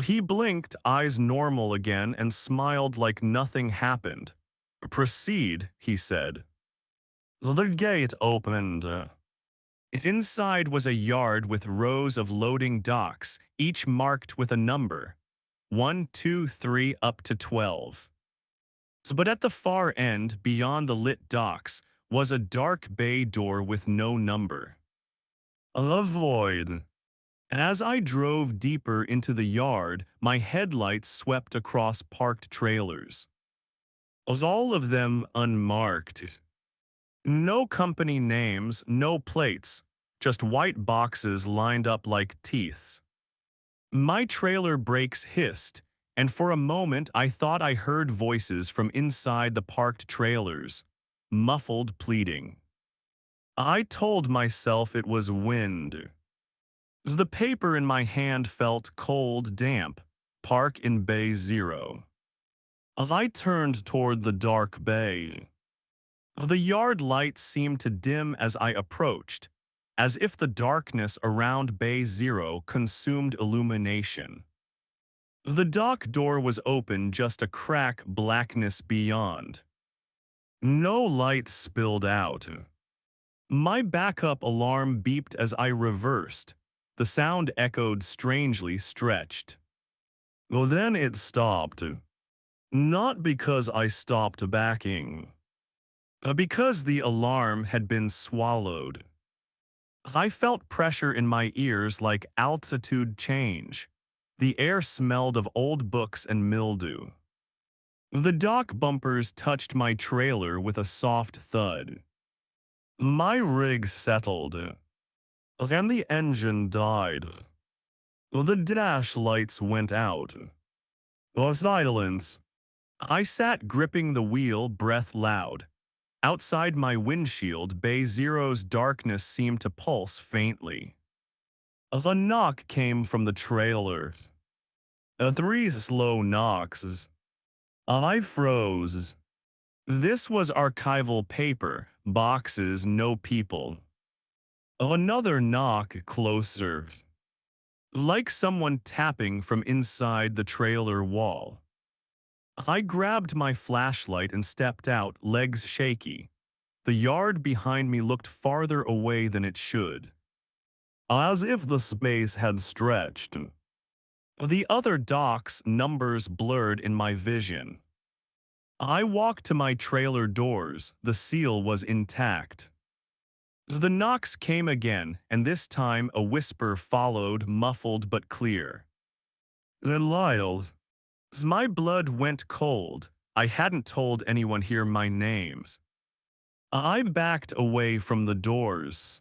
He blinked, eyes normal again, and smiled like nothing happened. Proceed, he said. The gate opened. Inside was a yard with rows of loading docks, each marked with a number. 1, 2, 3, up to 12. But at the far end, beyond the lit docks, was a dark bay door with no number. A void. As I drove deeper into the yard, my headlights swept across parked trailers. All of them unmarked. No company names, no plates, just white boxes lined up like teeth. My trailer brakes hissed, and for a moment I thought I heard voices from inside the parked trailers, muffled pleading. I told myself it was wind. The paper in my hand felt cold, damp. Park in Bay Zero. As I turned toward the dark bay, The yard lights seemed to dim as I approached, as if the darkness around Bay Zero consumed illumination. The dock door was open, just a crack blackness beyond. No light spilled out. My backup alarm beeped as I reversed. The sound echoed strangely stretched. Well, then it stopped. Not because I stopped backing, but because the alarm had been swallowed. I felt pressure in my ears like altitude change. The air smelled of old books and mildew. The dock bumpers touched my trailer with a soft thud. My rig settled, and the engine died. The dash lights went out. Silence. I sat gripping the wheel, breath loud. Outside my windshield, Bay Zero's darkness seemed to pulse faintly. A knock came from the trailer. Three slow knocks. I froze. This was archival paper, boxes, no people. Another knock closer. Like someone tapping from inside the trailer wall. I grabbed my flashlight and stepped out, legs shaky. The yard behind me looked farther away than it should, as if the space had stretched. The other dock's numbers blurred in my vision. I walked to my trailer doors. The seal was intact. The knocks came again, and this time a whisper followed, muffled but clear. Lyles. My blood went cold. I hadn't told anyone here my names. I backed away from the doors.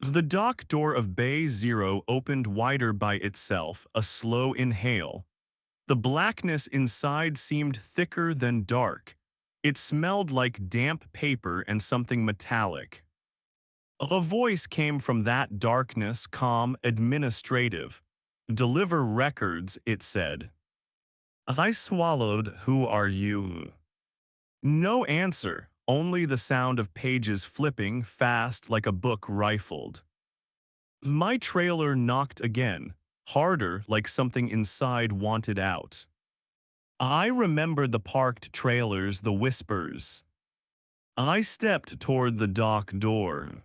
The dock door of Bay Zero opened wider by itself, a slow inhale. The blackness inside seemed thicker than dark. It smelled like damp paper and something metallic. A voice came from that darkness, calm, administrative. Deliver records, it said. As I swallowed, who are you? No answer, only the sound of pages flipping fast like a book rifled. My trailer knocked again, harder like something inside wanted out. I remembered the parked trailers, the whispers. I stepped toward the dock door.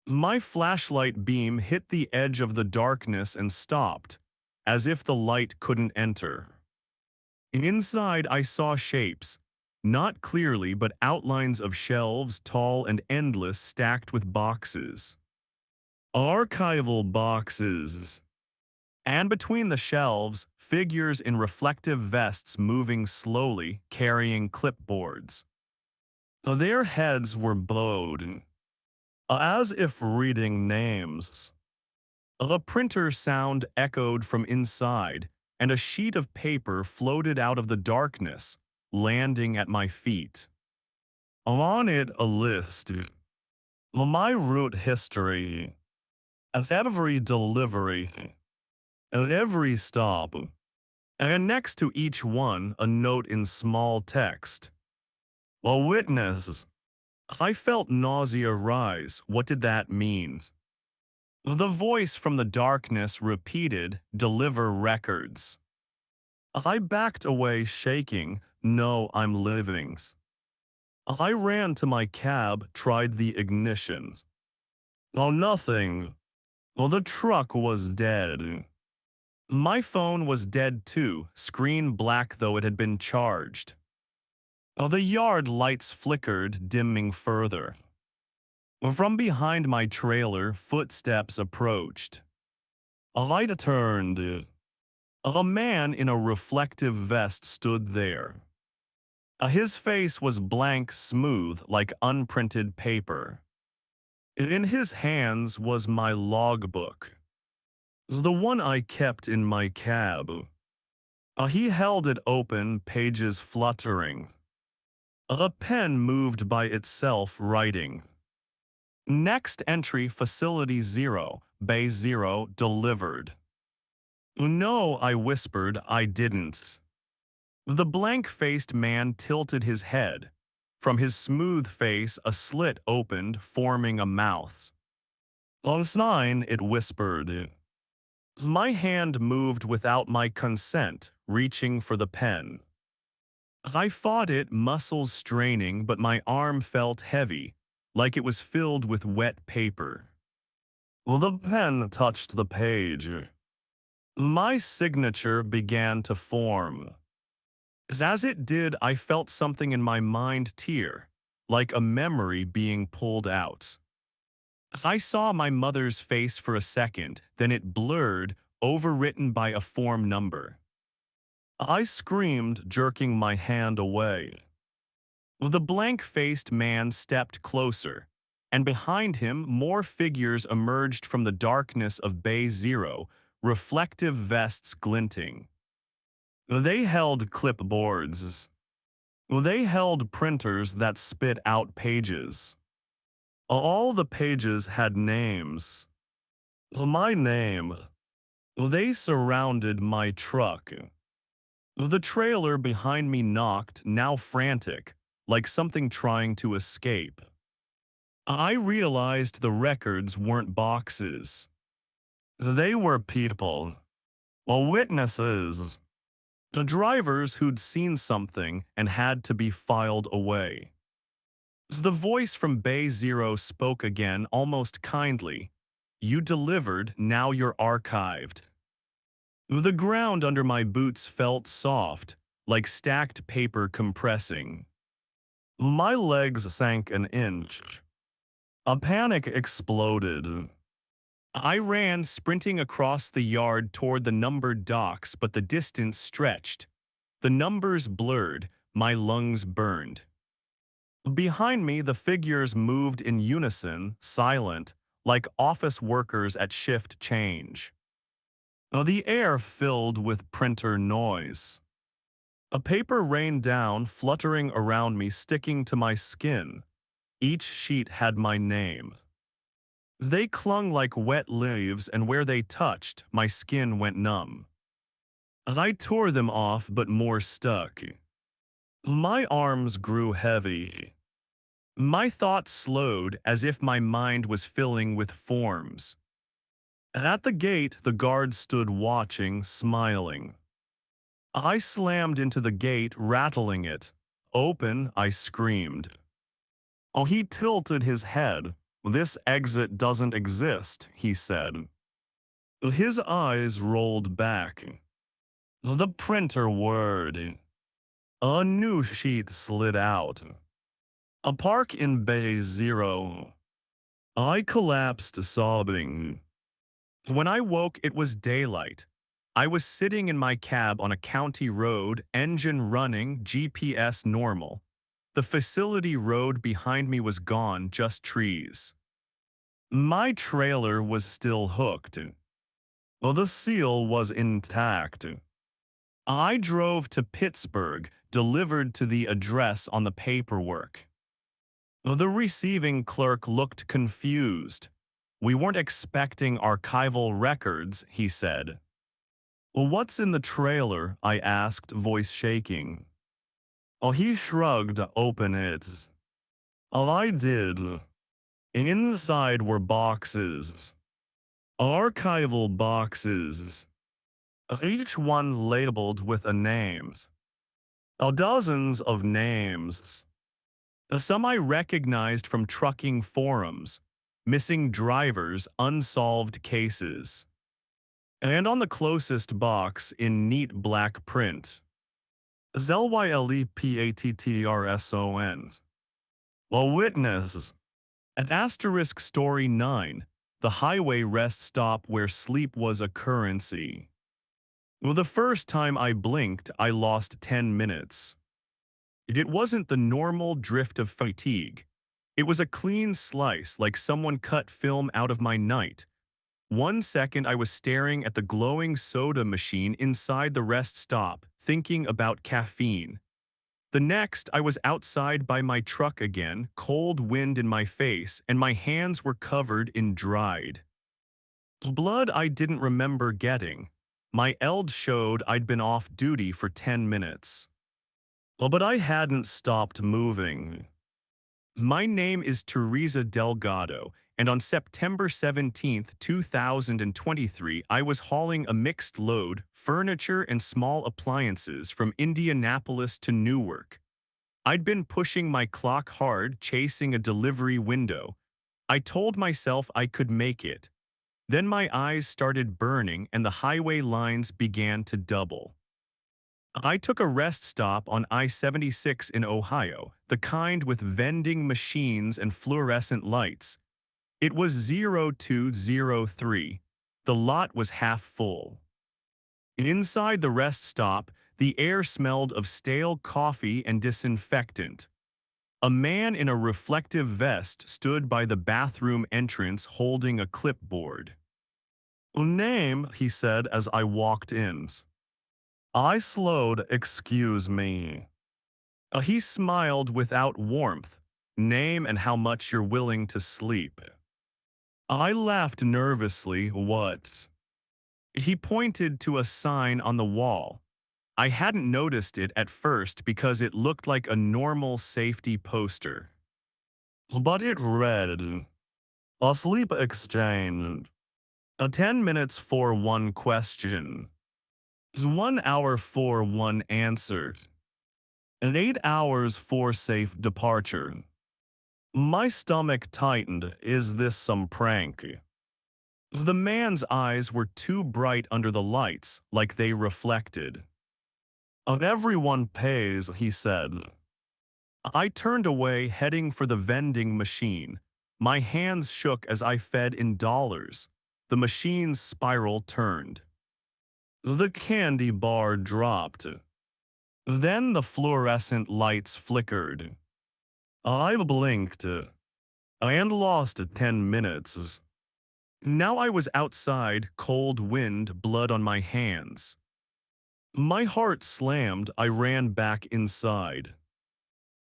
My flashlight beam hit the edge of the darkness and stopped, as if the light couldn't enter. Inside I saw shapes, not clearly but outlines of shelves, tall and endless, stacked with boxes. Archival boxes. And between the shelves, figures in reflective vests moving slowly, carrying clipboards. Their heads were bowed, as if reading names. A printer sound echoed from inside, and a sheet of paper floated out of the darkness, landing at my feet. On it a list. My route history. As every delivery. At every stop. And next to each one, a note in small text. A witness. I felt nausea rise. What did that mean? The voice from the darkness repeated, deliver records. I backed away shaking, no, I'm living. I ran to my cab, tried the ignition. Nothing. The truck was dead. My phone was dead too, screen black though it had been charged. The yard lights flickered, dimming further. From behind my trailer, footsteps approached. I turned. A man in a reflective vest stood there. His face was blank, smooth, like unprinted paper. In his hands was my logbook. The one I kept in my cab. He held it open, pages fluttering. A pen moved by itself, writing. Next entry, Facility 0, Bay Zero, delivered. No, I whispered, I didn't. The blank-faced man tilted his head. From his smooth face, a slit opened, forming a mouth. On sign, it whispered. My hand moved without my consent, reaching for the pen. As I fought it, muscles straining, but my arm felt heavy, like it was filled with wet paper. The pen touched the page. My signature began to form. As it did, I felt something in my mind tear, like a memory being pulled out. As I saw my mother's face for a second, then it blurred, overwritten by a form number. I screamed, jerking my hand away. The blank-faced man stepped closer, and behind him more figures emerged from the darkness of Bay Zero, reflective vests glinting. They held clipboards. They held printers that spit out pages. All the pages had names. My name. They surrounded my truck. The trailer behind me knocked, now frantic, like something trying to escape. I realized the records weren't boxes. They were people. Witnesses. The drivers who'd seen something and had to be filed away. The voice from Bay Zero spoke again, almost kindly. You delivered, now you're archived. The ground under my boots felt soft, like stacked paper compressing. My legs sank an inch. A panic exploded. I ran, sprinting across the yard toward the numbered docks, but the distance stretched. The numbers blurred, my lungs burned. Behind me, the figures moved in unison, silent, like office workers at shift change. The air filled with printer noise. A paper rained down, fluttering around me, sticking to my skin. Each sheet had my name. They clung like wet leaves, and where they touched, my skin went numb. As I tore them off, but more stuck. My arms grew heavy. My thoughts slowed, as if my mind was filling with forms. At the gate, the guard stood watching, smiling. I slammed into the gate, rattling it. Open, I screamed. He tilted his head. This exit doesn't exist, he said. His eyes rolled back. The printer whirred. A new sheet slid out. A park in Bay Zero. I collapsed, sobbing. When I woke, it was daylight. I was sitting in my cab on a county road, engine running, GPS normal. The facility road behind me was gone, just trees. My trailer was still hooked. The seal was intact. I drove to Pittsburgh, delivered to the address on the paperwork. The receiving clerk looked confused. We weren't expecting archival records, he said. What's in the trailer? I asked, voice shaking. He shrugged. Open it. I did. Inside were boxes. Archival boxes. Each one labeled with a names. Dozens of names. Some I recognized from trucking forums. Missing drivers, unsolved cases. And on the closest box, in neat black print, ZYLEPATTRSON. Witness. At asterisk story 9, the highway rest stop where sleep was a currency. The first time I blinked, I lost 10 minutes. It wasn't the normal drift of fatigue. It was a clean slice, like someone cut film out of my night. 1 second I was staring at the glowing soda machine inside the rest stop, thinking about caffeine. The next, I was outside by my truck again, cold wind in my face, and my hands were covered in dried blood I didn't remember getting. My ELD showed I'd been off duty for 10 minutes. But I hadn't stopped moving. My name is Teresa Delgado, and on September 17th, 2023, I was hauling a mixed load, furniture and small appliances from Indianapolis to Newark. I'd been pushing my clock hard, chasing a delivery window. I told myself I could make it. Then my eyes started burning and the highway lines began to double. I took a rest stop on I-76 in Ohio, the kind with vending machines and fluorescent lights. It was 0203. The lot was half full. Inside the rest stop, the air smelled of stale coffee and disinfectant. A man in a reflective vest stood by the bathroom entrance holding a clipboard. "Name," he said as I walked in. I slowed, "Excuse me." He smiled without warmth. "Name and how much you're willing to sleep." I laughed nervously. "What?" He pointed to a sign on the wall. I hadn't noticed it at first because it looked like a normal safety poster. But it read, "A sleep exchange. 10 minutes for one question. 1 hour for one answer. And 8 hours for safe departure." My stomach tightened. Is this some prank? The man's eyes were too bright under the lights, like they reflected. "Everyone pays," he said. I turned away, heading for the vending machine. My hands shook as I fed in dollars. The machine's spiral turned. The candy bar dropped. Then the fluorescent lights flickered. I blinked and lost 10 minutes. Now I was outside, cold wind, blood on my hands. My heart slammed. I ran back inside.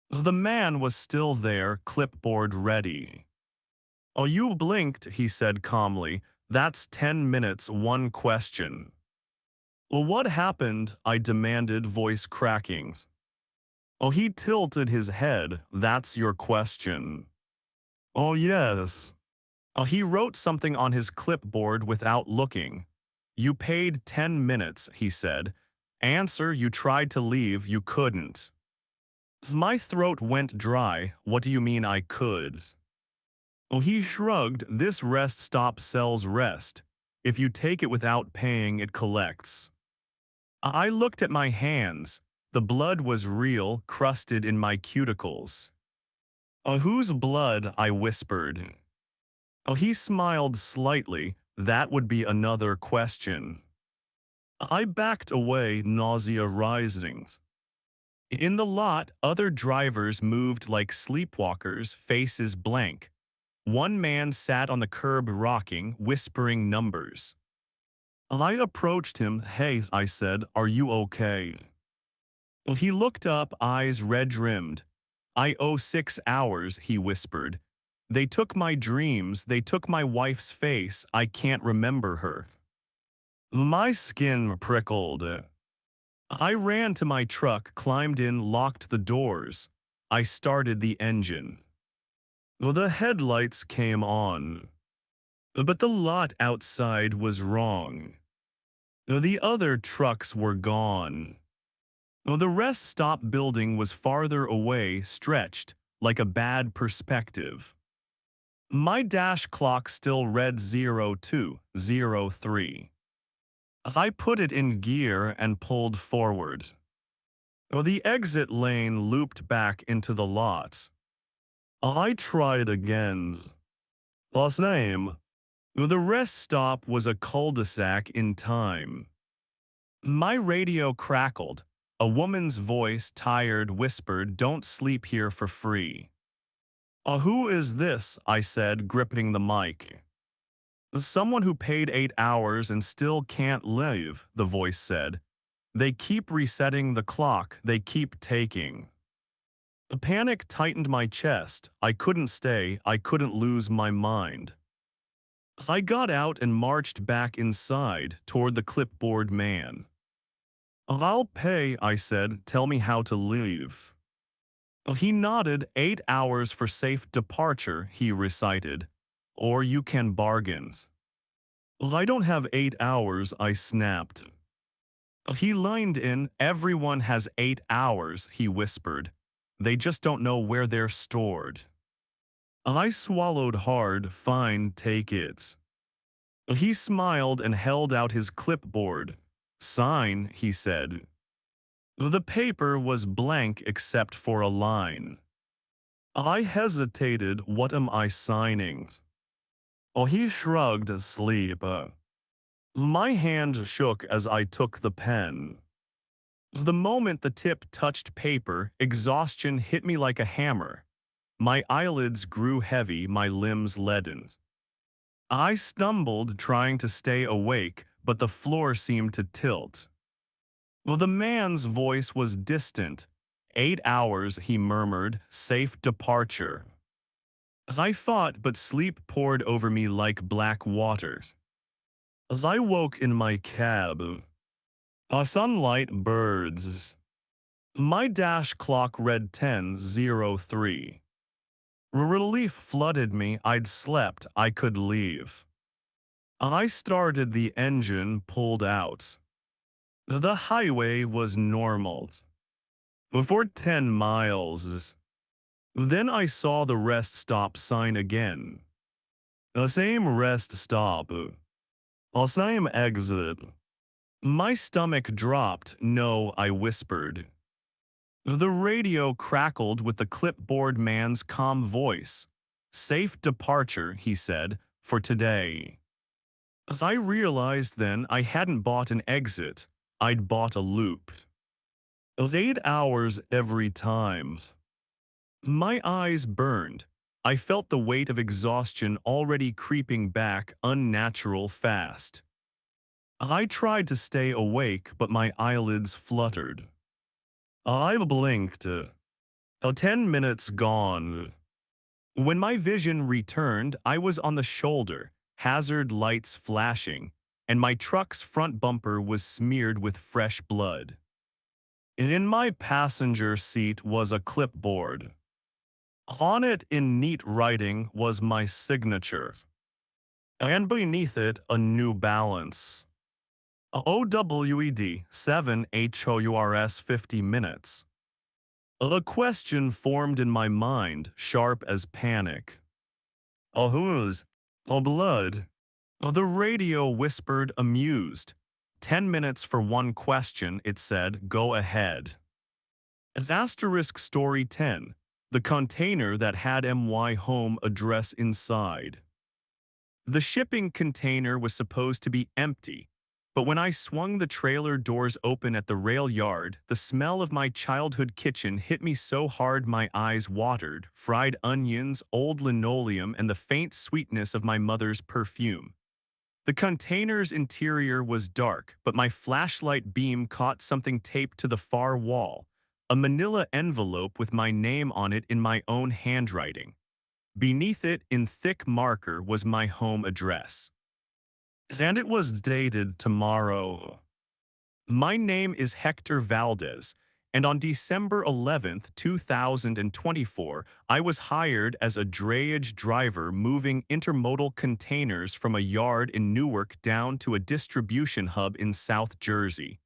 The man was still there, clipboard ready. "Oh, you blinked," he said calmly. "That's 10 minutes, one question." "Well, what happened?" I demanded, voice cracking. Oh, he tilted his head. "That's your question." "Oh, yes." He wrote something on his clipboard without looking. "You paid 10 minutes," he said. "Answer, you tried to leave, you couldn't." My throat went dry. "What do you mean I could?" Oh, he shrugged. "This rest stop sells rest. If you take it without paying, it collects." I looked at my hands. The blood was real, crusted in my cuticles. Whose blood?" I whispered. He smiled slightly. "That would be another question." I backed away, nausea rising. In the lot, other drivers moved like sleepwalkers, faces blank. One man sat on the curb rocking, whispering numbers. I approached him. "Hey," I said, "are you okay?" He looked up, eyes red-rimmed. "I owe 6 hours," he whispered. "They took my dreams, they took my wife's face, I can't remember her." My skin prickled. I ran to my truck, climbed in, locked the doors. I started the engine. The headlights came on. But the lot outside was wrong. The other trucks were gone. The rest stop building was farther away, stretched, like a bad perspective. My dash clock still read 0203. I put it in gear and pulled forward. The exit lane looped back into the lot. I tried again. Last name. The rest stop was a cul-de-sac in time. My radio crackled. A woman's voice, tired, whispered, "Don't sleep here for free." Who is this?" I said, gripping the mic. "Someone who paid 8 hours and still can't leave," the voice said. "They keep resetting the clock, they keep taking." The panic tightened my chest. I couldn't stay, I couldn't lose my mind. I got out and marched back inside, toward the clipboard man. "I'll pay," I said. "Tell me how to leave." He nodded. 8 hours for safe departure, he recited. Or you can bargain. I don't have 8 hours, I snapped. He leaned in. Everyone has 8 hours, he whispered. They just don't know where they're stored. I swallowed hard. Fine, take it. He smiled and held out his clipboard. Sign, he said. The paper was blank except for a line. I hesitated. What am I signing? He shrugged. Sleep. My hand shook as I took the pen. The moment the tip touched paper, exhaustion hit me like a hammer. My eyelids grew heavy, my limbs leadened. I stumbled, trying to stay awake, but the floor seemed to tilt. The man's voice was distant. 8 hours, he murmured, safe departure. As I fought, but sleep poured over me like black waters. As I woke in my cab, sunlight, birds. My dash clock read 10:03. Relief flooded me. I'd slept. I could leave. I started the engine, pulled out. The highway was normal. For 10 miles. Then I saw the rest stop sign again. The same rest stop. The same exit. My stomach dropped. No, I whispered. The radio crackled with the clipboard man's calm voice. Safe departure, he said, for today. As I realized then, I hadn't bought an exit. I'd bought a loop. It was 8 hours every time. My eyes burned. I felt the weight of exhaustion already creeping back, unnatural fast. I tried to stay awake, but my eyelids fluttered. I blinked. 10 minutes gone. When my vision returned, I was on the shoulder, hazard lights flashing, and my truck's front bumper was smeared with fresh blood. In my passenger seat was a clipboard. On it, in neat writing, was my signature. And beneath it, a New Balance. OWED 7 HOURS 50 minutes. The question formed in my mind, sharp as panic. Whose? Blood. The radio whispered, amused. 10 minutes for one question, it said, go ahead. As asterisk story 10, the container that had my home address inside. The shipping container was supposed to be empty, but when I swung the trailer doors open at the rail yard, the smell of my childhood kitchen hit me so hard my eyes watered, fried onions, old linoleum, and the faint sweetness of my mother's perfume. The container's interior was dark, but my flashlight beam caught something taped to the far wall, a manila envelope with my name on it in my own handwriting. Beneath it, in thick marker, was my home address. And it was dated tomorrow. My name is Hector Valdez, and on December 11th, 2024, I was hired as a drayage driver moving intermodal containers from a yard in Newark down to a distribution hub in South Jersey.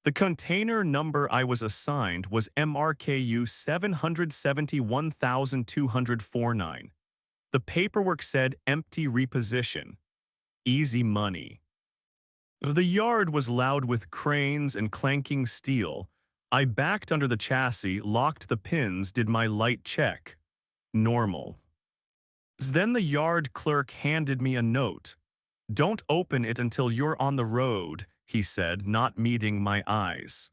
The container number I was assigned was MRKU 771,249. The paperwork said empty reposition. Easy money. The yard was loud with cranes and clanking steel. I backed under the chassis, locked the pins, did my light check. Normal. Then the yard clerk handed me a note. Don't open it until you're on the road, he said, not meeting my eyes.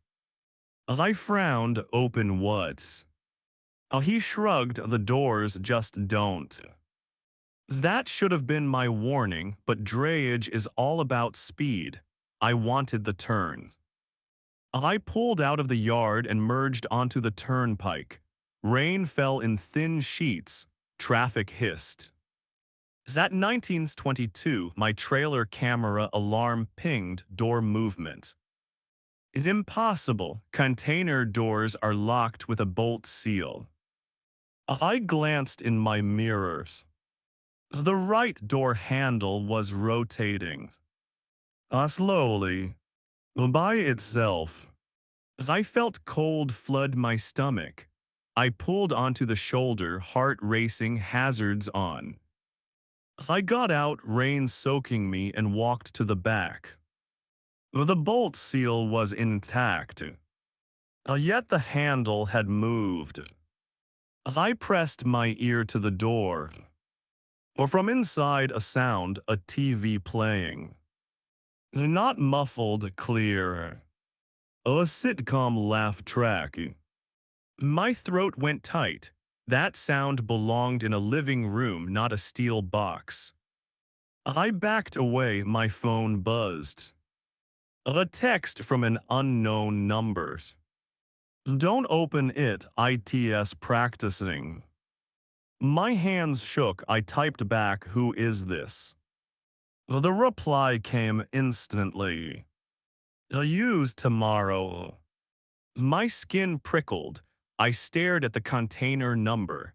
As I frowned, open what? He shrugged, the doors just don't. That should have been my warning, but drayage is all about speed. I wanted the turn. I pulled out of the yard and merged onto the turnpike. Rain fell in thin sheets. Traffic hissed. At 1922, my trailer camera alarm pinged door movement. It's impossible. Container doors are locked with a bolt seal. I glanced in my mirrors. The right door handle was rotating. Slowly, by itself. As I felt cold flood my stomach, I pulled onto the shoulder, heart racing, hazards on. As I got out, rain soaking me, and walked to the back. The bolt seal was intact, yet the handle had moved. As I pressed my ear to the door, for from inside a sound, a TV playing. Not muffled, clear. A sitcom laugh track. My throat went tight. That sound belonged in a living room, not a steel box. As I backed away, my phone buzzed. A text from an unknown number. Don't open it, ITS practicing. My hands shook. I typed back, who is this? The reply came instantly. Use tomorrow. My skin prickled. I stared at the container number.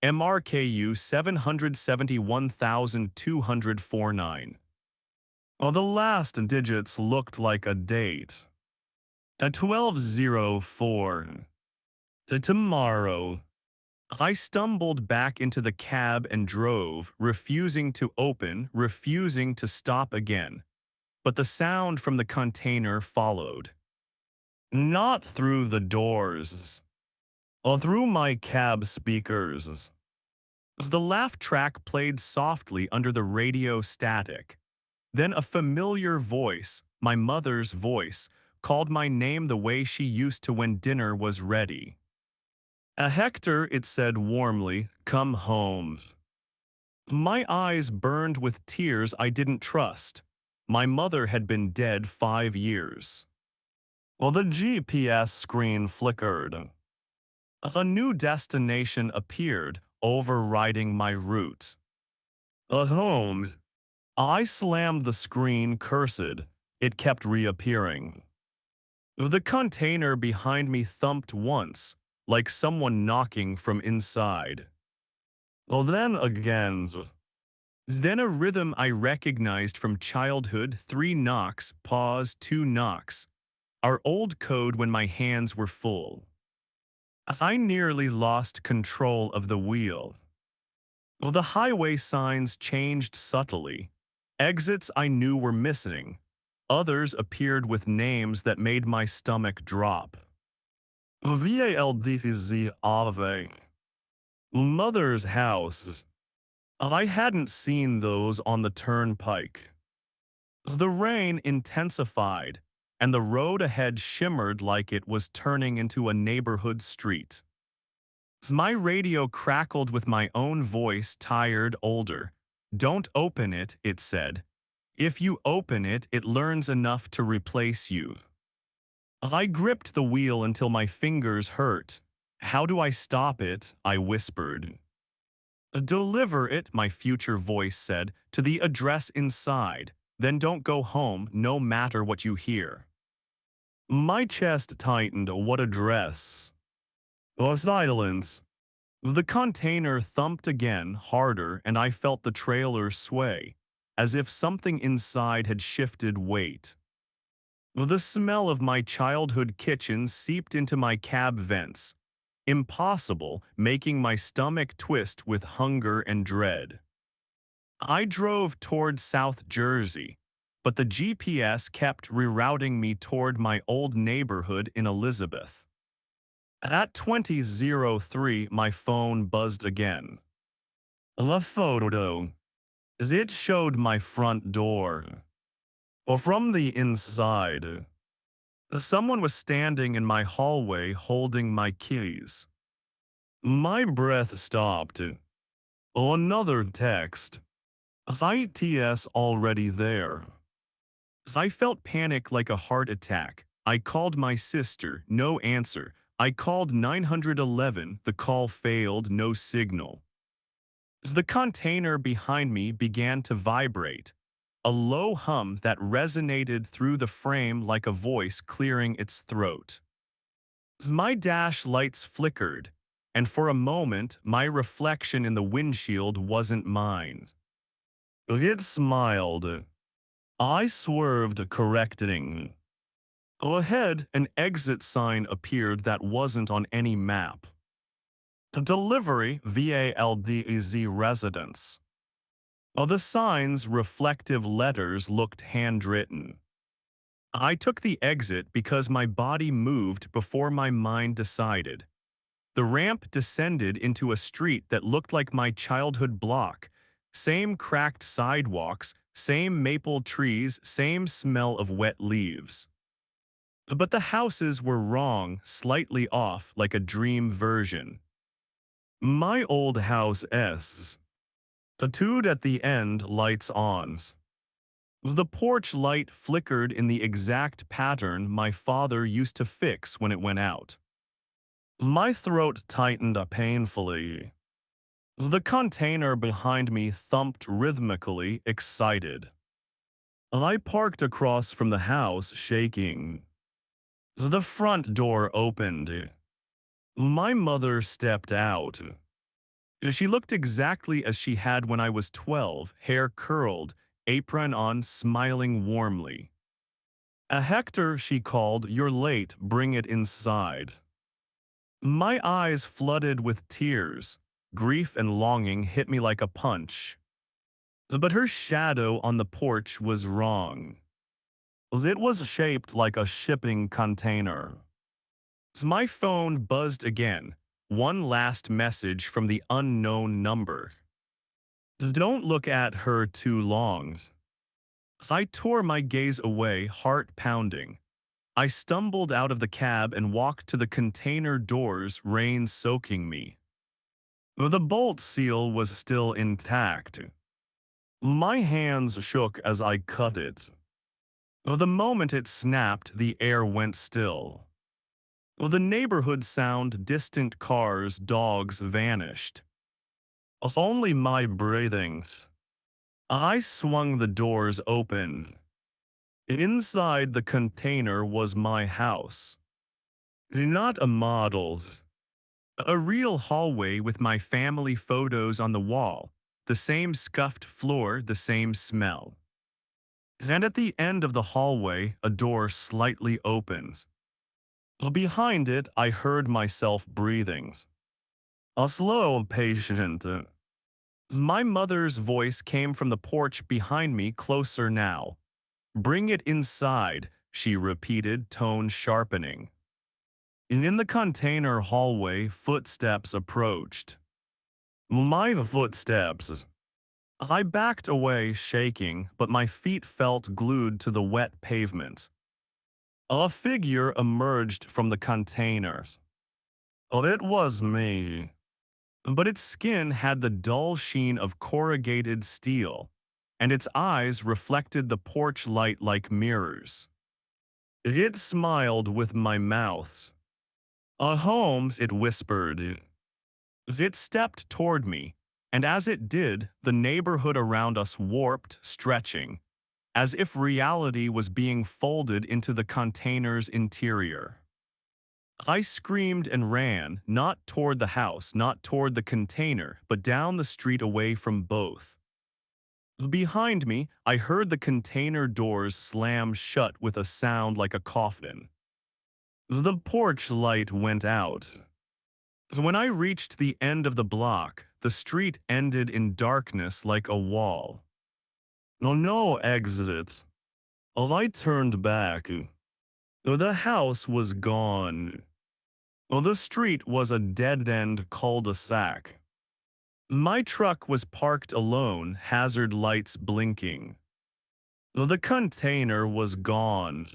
MRKU 771,249. The last digits looked like a date. 1204. Tomorrow. I stumbled back into the cab and drove, refusing to open, refusing to stop again. But the sound from the container followed. Not through the doors, or through my cab speakers. The laugh track played softly under the radio static. Then a familiar voice, my mother's voice, called my name the way she used to when dinner was ready. Hector, it said warmly, come home. My eyes burned with tears I didn't trust. My mother had been dead 5 years. The GPS screen flickered. A new destination appeared, overriding my route. Home. I slammed the screen, cursed. It kept reappearing. The container behind me thumped once, like someone knocking from inside. Then again. Then a rhythm I recognized from childhood, 3 knocks, pause, 2 knocks. Our old code when my hands were full. As I nearly lost control of the wheel. The highway signs changed subtly. Exits I knew were missing. Others appeared with names that made my stomach drop. VALDZ Ave. Mother's house. I hadn't seen those on the turnpike. The rain intensified, and the road ahead shimmered like it was turning into a neighborhood street. My radio crackled with my own voice, tired, older. Don't open it, it said. If you open it, it learns enough to replace you. I gripped the wheel until my fingers hurt. How do I stop it? I whispered. Deliver it, my future voice said, to the address inside. Then don't go home, no matter what you hear. My chest tightened. What address? Silence. The container thumped again, harder, and I felt the trailer sway, as if something inside had shifted weight. The smell of my childhood kitchen seeped into my cab vents. Impossible, making my stomach twist with hunger and dread. I drove toward South Jersey, but the GPS kept rerouting me toward my old neighborhood in Elizabeth. At 20:03, my phone buzzed again. La photo. It showed my front door. Or from the inside. Someone was standing in my hallway holding my keys. My breath stopped. Another text. ITS already there. I felt panic like a heart attack. I called my sister, no answer. I called 911, the call failed, no signal. The container behind me began to vibrate. A low hum that resonated through the frame like a voice clearing its throat. My dash lights flickered, and for a moment, my reflection in the windshield wasn't mine. It smiled. I swerved, correcting. Ahead, an exit sign appeared that wasn't on any map. The delivery VALDEZ residence. The sign's reflective letters looked handwritten. I took the exit because my body moved before my mind decided. The ramp descended into a street that looked like my childhood block. Same cracked sidewalks, same maple trees, same smell of wet leaves. But the houses were wrong, slightly off, like a dream version. My old house S. Tattooed at the end, lights ons. The porch light flickered in the exact pattern my father used to fix when it went out. My throat tightened up painfully. The container behind me thumped rhythmically, excited. I parked across from the house, shaking. The front door opened. My mother stepped out. She looked exactly as she had when I was 12, hair curled, apron on, smiling warmly. Hector, she called, you're late, bring it inside. My eyes flooded with tears. Grief and longing hit me like a punch. But her shadow on the porch was wrong. It was shaped like a shipping container. My phone buzzed again. One last message from the unknown number. Don't look at her too long. I tore my gaze away, heart pounding. I stumbled out of the cab and walked to the container doors, rain soaking me. The bolt seal was still intact. My hands shook as I cut it. The moment it snapped, the air went still. The neighborhood sound, distant cars, dogs vanished. Only my breathings. I swung the doors open. Inside the container was my house. Not a model's. A real hallway with my family photos on the wall. The same scuffed floor, the same smell. And at the end of the hallway, a door slightly opens. Behind it, I heard myself breathing. A slow, patient. My mother's voice came from the porch behind me, closer now. Bring it inside, she repeated, tone sharpening. In the container hallway, footsteps approached. My footsteps. I backed away, shaking, but my feet felt glued to the wet pavement. A figure emerged from the containers. It was me. But its skin had the dull sheen of corrugated steel, and its eyes reflected the porch light like mirrors. It smiled with my mouth. Holmes, it whispered. It stepped toward me, and as it did, the neighborhood around us warped, stretching, as if reality was being folded into the container's interior. I screamed and ran, not toward the house, not toward the container, but down the street away from both. Behind me, I heard the container doors slam shut with a sound like a coffin. The porch light went out. When I reached the end of the block, the street ended in darkness like a wall. No exit. As I turned back, the house was gone. The street was a dead-end cul-de-sac. My truck was parked alone, hazard lights blinking. The container was gone.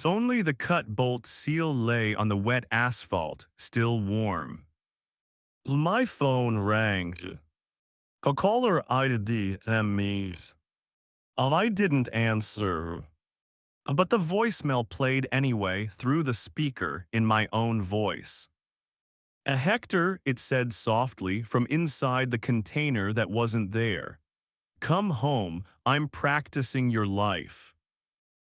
Only the cut bolt seal lay on the wet asphalt, still warm. My phone rang. Caller ID me's. I didn't answer. But the voicemail played anyway through the speaker in my own voice. Hector, it said softly from inside the container that wasn't there. Come home, I'm practicing your life.